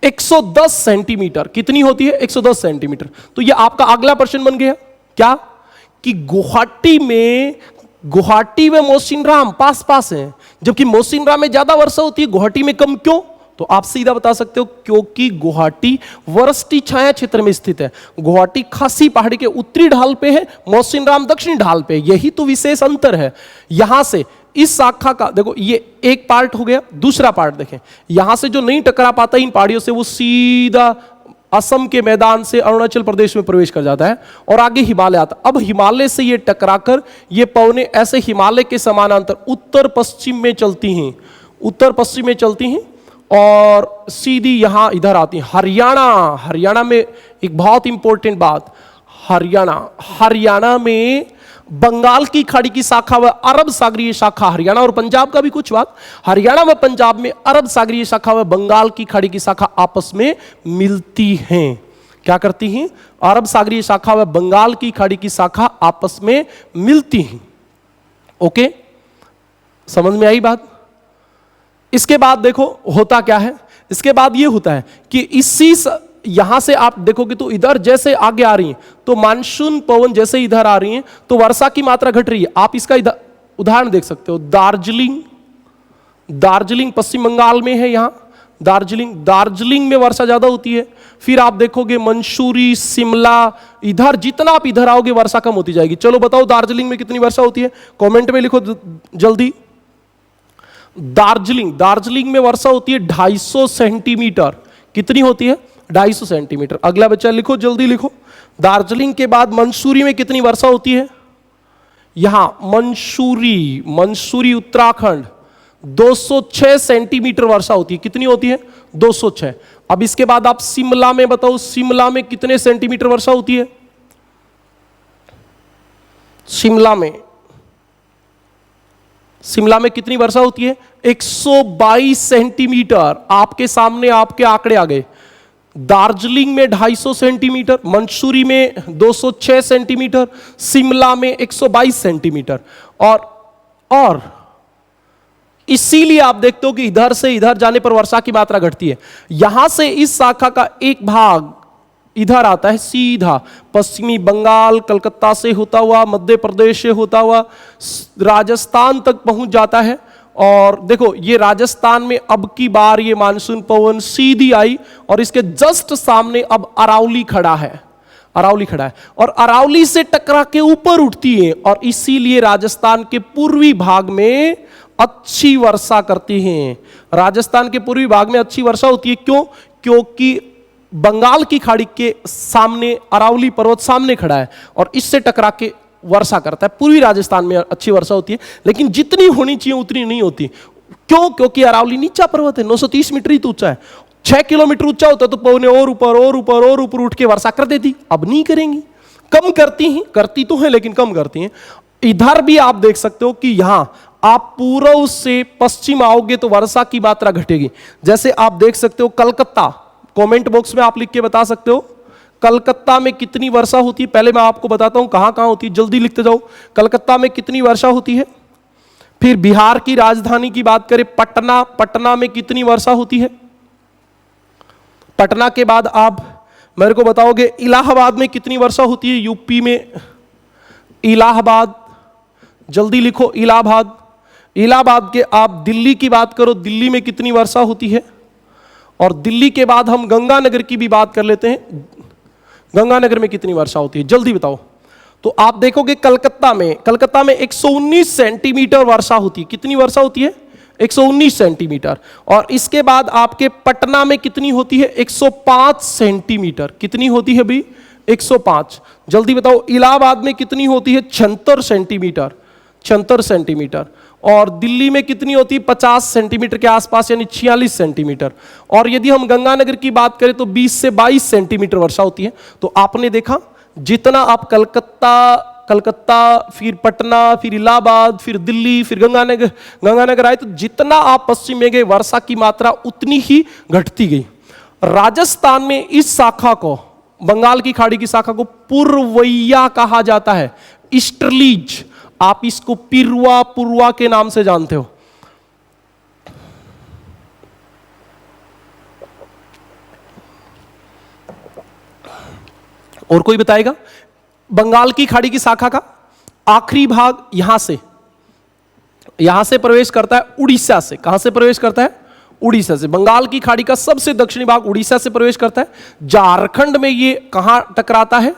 110 सेंटीमीटर। कितनी होती है? 110 सेंटीमीटर। तो ये आपका अगला प्रश्न बन गया क्या, कि गुवाहाटी में मोसिनराम पास पास है, जबकि मोसिनराम में ज्यादा वर्षा होती है, गुवाहाटी में कम क्यों? तो आप सीधा बता सकते हो, क्योंकि गुवाहाटी वृष्टि छाया क्षेत्र में स्थित है। गुवाहाटी खासी पहाड़ी के उत्तरी ढाल पे है, मोसिनराम दक्षिणी ढाल पे। यही तो विशेष अंतर है। यहां से इस शाखा का देखो, ये एक पार्ट हो गया। दूसरा पार्ट देखें, यहां से जो नहीं टकरा पाता इन पहाड़ियों से, वो सीधा असम के मैदान से अरुणाचल प्रदेश में प्रवेश कर जाता है और आगे हिमालय आता। अब हिमालय से ये टकराकर ये पवनें ऐसे हिमालय के समानांतर उत्तर पश्चिम में चलती हैं, उत्तर पश्चिम में चलती हैं और सीधी यहां इधर आती हैं। हरियाणा में एक बहुत इंपॉर्टेंट बात, हरियाणा में बंगाल की खाड़ी की शाखा व अरब सागरीय शाखा, हरियाणा और पंजाब का भी कुछ बात, हरियाणा व पंजाब में अरब सागरीय शाखा व बंगाल की खाड़ी की शाखा आपस में मिलती हैं। क्या करती हैं? अरब सागरीय शाखा व बंगाल की खाड़ी की शाखा आपस में मिलती हैं। ओके, समझ में आई बात? इसके बाद देखो होता क्या है। इसके बाद ये होता है कि यहां से आप देखोगे तो इधर जैसे आगे आ रही हैं तो मानसून पवन जैसे इधर आ रही हैं तो वर्षा की मात्रा घट रही है। आप इसका उदाहरण देख सकते हो। दार्जिलिंग पश्चिम बंगाल में है। यहां दार्जिलिंग में वर्षा ज्यादा होती है। फिर आप देखोगे मंसूरी, शिमला, इधर जितना आप इधर आओगे वर्षा कम होती जाएगी। चलो बताओ दार्जिलिंग में कितनी वर्षा होती है? कमेंट में लिखो जल्दी। दार्जिलिंग में वर्षा होती है 250 सेंटीमीटर। कितनी होती है? 250 सेंटीमीटर। अगला बच्चा लिखो, जल्दी लिखो। दार्जिलिंग के बाद मंसूरी में कितनी वर्षा होती है? यहां मंसूरी उत्तराखंड 206 सेंटीमीटर वर्षा होती है। कितनी होती है? 206। अब इसके बाद आप शिमला में बताओ, शिमला में कितने सेंटीमीटर वर्षा होती है? शिमला में कितनी वर्षा होती है? 122 सेंटीमीटर। आपके सामने आपके आंकड़े आ गए। दार्जिलिंग में 250 सेंटीमीटर, मंसूरी में 206 सेंटीमीटर, शिमला में 122 सेंटीमीटर। और इसीलिए आप देखते हो कि इधर से इधर जाने पर वर्षा की मात्रा घटती है। यहां से इस शाखा का एक भाग इधर आता है सीधा पश्चिमी बंगाल, कलकत्ता से होता हुआ, मध्य प्रदेश से होता हुआ राजस्थान तक पहुंच जाता है। और देखो ये राजस्थान में अब की बार ये मानसून पवन सीधी आई और इसके जस्ट सामने अब अरावली खड़ा है और अरावली से टकरा के ऊपर उठती है और इसीलिए राजस्थान के पूर्वी भाग में अच्छी वर्षा करती हैं। राजस्थान के पूर्वी भाग में अच्छी वर्षा होती है। क्यों? क्योंकि बंगाल की खाड़ी के सामने अरावली पर्वत सामने खड़ा है और इससे टकरा के वर्षा करता है। पूर्वी राजस्थान में अच्छी वर्षा होती है, लेकिन जितनी होनी चाहिए उतनी नहीं होती। क्यों? क्योंकि अरावली नीचा पर्वत है, 930 मीटर ही तो ऊंचा है। 6 किलोमीटर ऊंचा होता तो पवने और ऊपर उठ के वर्षा कर देती। अब नहीं करेंगी, कम करती तो है लेकिन कम करती हैं। इधर भी आप देख सकते हो कि यहां आप पूर्व से पश्चिम आओगे तो वर्षा की मात्रा घटेगी। जैसे आप देख सकते हो कलकत्ता, कमेंट बॉक्स में आप लिख के बता सकते हो कलकत्ता में कितनी वर्षा होती है। पहले मैं आपको बताता हूं कहां कहां होती है, जल्दी लिखते जाओ। कलकत्ता में कितनी वर्षा होती है? फिर बिहार की राजधानी की बात करें पटना, पटना में कितनी वर्षा होती है? पटना के बाद आप मेरे को बताओगे इलाहाबाद में कितनी वर्षा होती है? यूपी में इलाहाबाद, जल्दी लिखो इलाहाबाद। इलाहाबाद के आप दिल्ली की बात करो, दिल्ली में कितनी वर्षा होती है? और दिल्ली के बाद हम गंगानगर की भी बात कर लेते हैं, गंगानगर में कितनी वर्षा होती है? जल्दी बताओ। तो आप देखोगे कलकत्ता में 119 सेंटीमीटर वर्षा होती है। कितनी वर्षा होती है? 119 सेंटीमीटर। और इसके बाद आपके पटना में कितनी होती है? 105 सेंटीमीटर। कितनी होती है भाई? 105। जल्दी बताओ। इलाहाबाद में कितनी होती है? 76 सेंटीमीटर, 76 सेंटीमीटर। और दिल्ली में कितनी होती है? 50 सेंटीमीटर के आसपास, यानी 46 सेंटीमीटर। और यदि हम गंगानगर की बात करें तो 20 से 22 सेंटीमीटर वर्षा होती है। तो आपने देखा जितना आप कलकत्ता फिर पटना, फिर इलाहाबाद, फिर दिल्ली, फिर गंगानगर आए, तो जितना आप पश्चिम में गए वर्षा की मात्रा उतनी ही घटती गई। राजस्थान में इस शाखा को, बंगाल की खाड़ी की शाखा को पूर्वैया कहा जाता है, ईस्टर्लीज। आप इसको पिरवा पूर्वा के नाम से जानते हो। और कोई बताएगा? बंगाल की खाड़ी की शाखा का आखिरी भाग यहां से प्रवेश करता है उड़ीसा से। कहां से प्रवेश करता है? उड़ीसा से। बंगाल की खाड़ी का सबसे दक्षिणी भाग उड़ीसा से प्रवेश करता है। झारखंड में ये कहां टकराता है?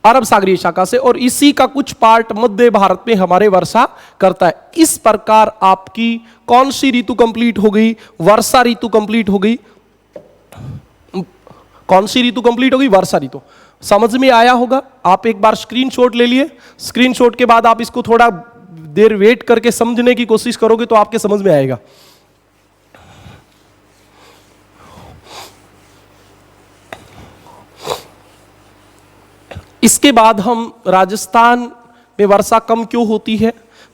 अरब सागरीय शाखा से। और इसी का कुछ पार्ट मध्य भारत में हमारे वर्षा करता है। इस प्रकार आपकी कौन सी ऋतु कंप्लीट हो गई? वर्षा ऋतु कंप्लीट हो गई। कौन सी ऋतु कंप्लीट हो गई? वर्षा ऋतु। समझ में आया होगा? आप एक बार स्क्रीनशॉट ले लिए, स्क्रीनशॉट के बाद आप इसको थोड़ा देर वेट करके समझने की कोशिश करोगे तो आपके समझ में आएगा। इसके बाद हम राजस्थान में वर्षा कम क्यों होती है,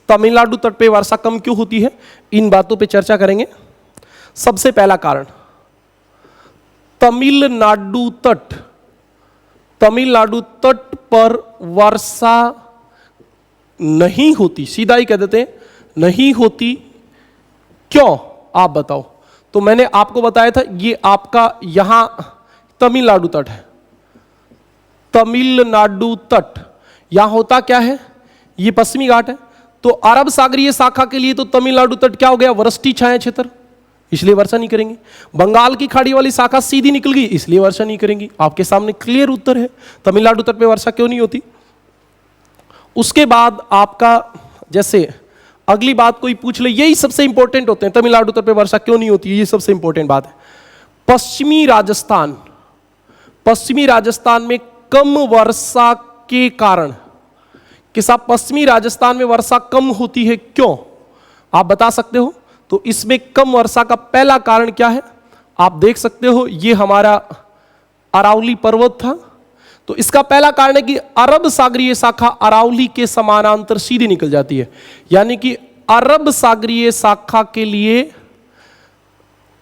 तमिलनाडु तट पे वर्षा कम क्यों होती है, इन बातों पे चर्चा करेंगे। सबसे पहला कारण, तमिलनाडु तट पर वर्षा नहीं होती। सीधा ही कह देते हैं नहीं होती। क्यों? आप बताओ। तो मैंने आपको बताया था ये आपका यहां तमिलनाडु तट है। तमिलनाडु तट यहां होता क्या है? ये पश्चिमी घाट है। तो अरब सागरीय शाखा के लिए तो तमिलनाडु तट क्या हो गया? वृष्टि छाया क्षेत्र, इसलिए वर्षा नहीं करेंगे। बंगाल की खाड़ी वाली शाखा सीधी निकल गई, इसलिए वर्षा नहीं करेंगी। आपके सामने क्लियर उत्तर है, तमिलनाडु तट पे वर्षा क्यों नहीं होती। उसके बाद आपका, जैसे अगली बात कोई पूछ ले, यही सबसे इंपॉर्टेंट होते हैं, तमिलनाडु तट पे वर्षा क्यों नहीं होती, ये सबसे इंपॉर्टेंट बात है। पश्चिमी राजस्थान में कम वर्षा के कारण, कि साहब पश्चिमी राजस्थान में वर्षा कम होती है, क्यों? आप बता सकते हो? तो इसमें कम वर्षा का पहला कारण क्या है? आप देख सकते हो, ये हमारा अरावली पर्वत था। तो इसका पहला कारण है कि अरब सागरीय शाखा अरावली के समानांतर सीधी निकल जाती है। यानी कि अरब सागरीय शाखा के लिए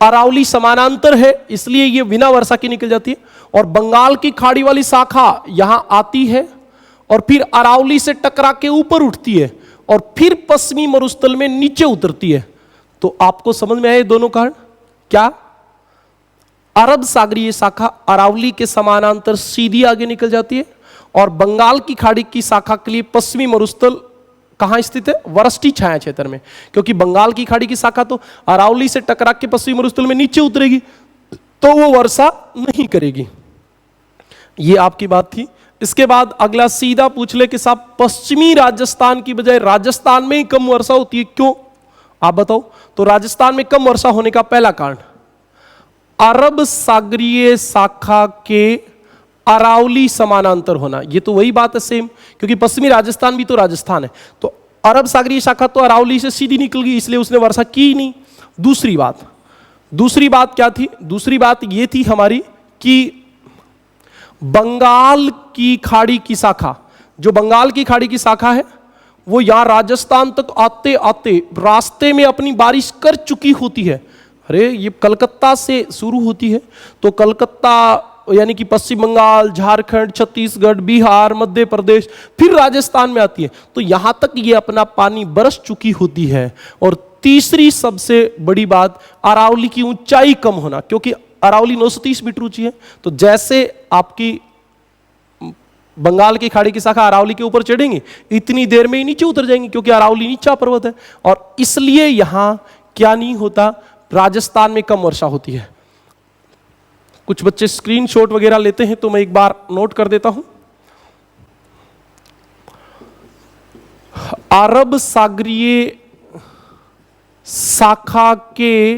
अरावली समानांतर है, इसलिए ये बिना वर्षा की निकल जाती है। और बंगाल की खाड़ी वाली शाखा यहां आती है और फिर अरावली से टकरा के ऊपर उठती है और फिर पश्चिमी मरुस्थल में नीचे उतरती है। तो आपको समझ में आए दोनों कारण? क्या? अरब सागरीय शाखा अरावली के समानांतर सीधी आगे निकल जाती है और बंगाल की खाड़ी की शाखा के लिए पश्चिमी मरुस्थल कहां स्थित है? वृष्टि छाया क्षेत्र में। क्योंकि बंगाल की खाड़ी की शाखा तो अरावली से टकरा के पश्चिमी मरुस्थल में नीचे उतरेगी, तो वो वर्षा नहीं करेगी। ये आपकी बात थी। इसके बाद अगला सीधा पूछ ले कि साहब पश्चिमी राजस्थान की बजाय राजस्थान में ही कम वर्षा होती है, क्यों? आप बताओ। तो राजस्थान में कम वर्षा होने का पहला कारण, अरब सागरीय शाखा के अरावली समानांतर होना। ये तो वही बात है सेम, क्योंकि पश्चिमी राजस्थान भी तो राजस्थान है। तो अरब सागरीय शाखा तो अरावली से सीधी निकल गई, इसलिए उसने वर्षा की नहीं। दूसरी बात क्या थी? दूसरी बात ये थी हमारी कि बंगाल की खाड़ी की शाखा, जो बंगाल की खाड़ी की शाखा है, वो यहां राजस्थान तक आते आते रास्ते में अपनी बारिश कर चुकी होती है। अरे ये कलकत्ता से शुरू होती है, तो कलकत्ता यानी कि पश्चिम बंगाल, झारखंड, छत्तीसगढ़, बिहार, मध्य प्रदेश, फिर राजस्थान में आती है। तो यहां तक ये अपना पानी बरस चुकी होती है। और तीसरी सबसे बड़ी बात, अरावली की ऊंचाई कम होना, क्योंकि अरावली 930 मीटर ऊंची है। तो जैसे आपकी बंगाल की खाड़ी की शाखा अरावली के ऊपर चढ़ेंगी, इतनी देर में ही नीचे उतर जाएंगी, क्योंकि अरावली नीचा पर्वत है। और इसलिए यहां क्या नहीं होता, राजस्थान में कम वर्षा होती है। कुछ बच्चे स्क्रीनशॉट वगैरह लेते हैं, तो मैं एक बार नोट कर देता हूं। अरब सागरीय शाखा के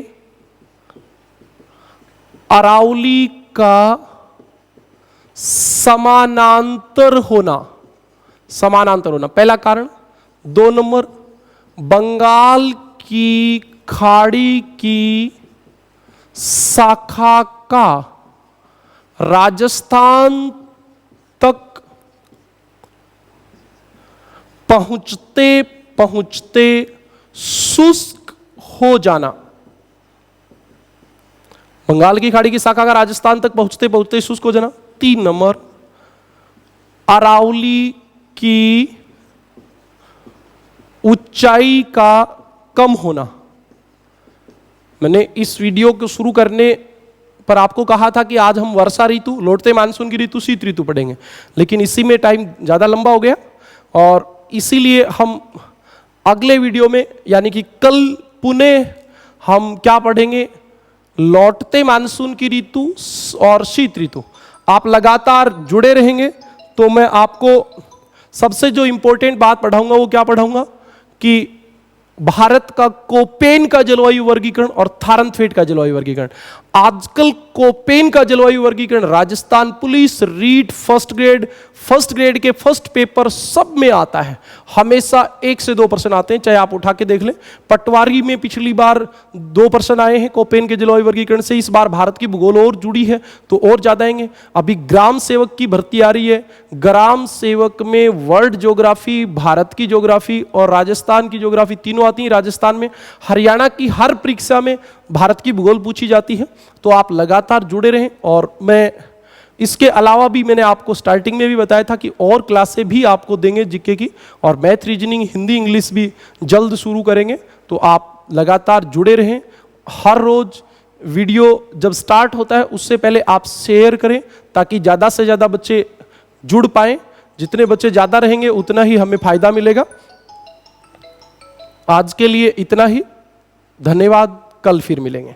अरावली का समानांतर होना, पहला कारण। 2 नंबर, बंगाल की खाड़ी की शाखा का राजस्थान तक पहुंचते पहुंचते शुष्क हो जाना। बंगाल की खाड़ी की शाखा का राजस्थान तक पहुंचते पहुंचते शुष्क हो जाना। 3 नंबर, अरावली की ऊंचाई का कम होना। मैंने इस वीडियो को शुरू करने पर आपको कहा था कि आज हम वर्षा ऋतु, लौटते मानसून की ऋतु, शीत ऋतु पढ़ेंगे, लेकिन इसी में टाइम ज्यादा लंबा हो गया और इसीलिए हम अगले वीडियो में, यानी कि कल पुनः हम क्या पढ़ेंगे, लौटते मानसून की ऋतु और शीत ऋतु। आप लगातार जुड़े रहेंगे तो मैं आपको सबसे जो इंपॉर्टेंट बात पढ़ाऊंगा वो क्या पढ़ाऊंगा कि भारत का कोपेन का जलवायु वर्गीकरण और थारनथवेट का जलवायु वर्गीकरण। आजकल कोपेन का जलवायु वर्गीकरण Rajasthan police, REET, first grade के फर्स्ट पेपर सब में आता है। हमेशा 1 से 2 प्रश्न आते हैं, चाहे आप उठा के देख लें। पटवारी में पिछली बार 2 प्रश्न आए हैं कोपेन के जलवायु वर्गीकरण से। इस बार भारत की भूगोल और जुड़ी है तो और ज्यादा आएंगे। अभी ग्राम सेवक की भर्ती आ रही है। ग्राम सेवक में वर्ल्ड ज्योग्राफी, भारत की ज्योग्राफी और राजस्थान की ज्योग्राफी तीनों आती है। राजस्थान में, हरियाणा की हर परीक्षा में भारत की भूगोल पूछी जाती है। तो आप लगातार जुड़े रहें। और मैं इसके अलावा भी मैंने आपको स्टार्टिंग में भी बताया था कि और क्लासें भी आपको देंगे जीके की, और मैथ, रीजनिंग, हिंदी, इंग्लिश भी जल्द शुरू करेंगे। तो आप लगातार जुड़े रहें। हर रोज वीडियो जब स्टार्ट होता है उससे पहले आप शेयर करें ताकि ज़्यादा से ज़्यादा बच्चे जुड़ पाएं। जितने बच्चे ज़्यादा रहेंगे उतना ही हमें फायदा मिलेगा। आज के लिए इतना ही, धन्यवाद। कल फिर मिलेंगे।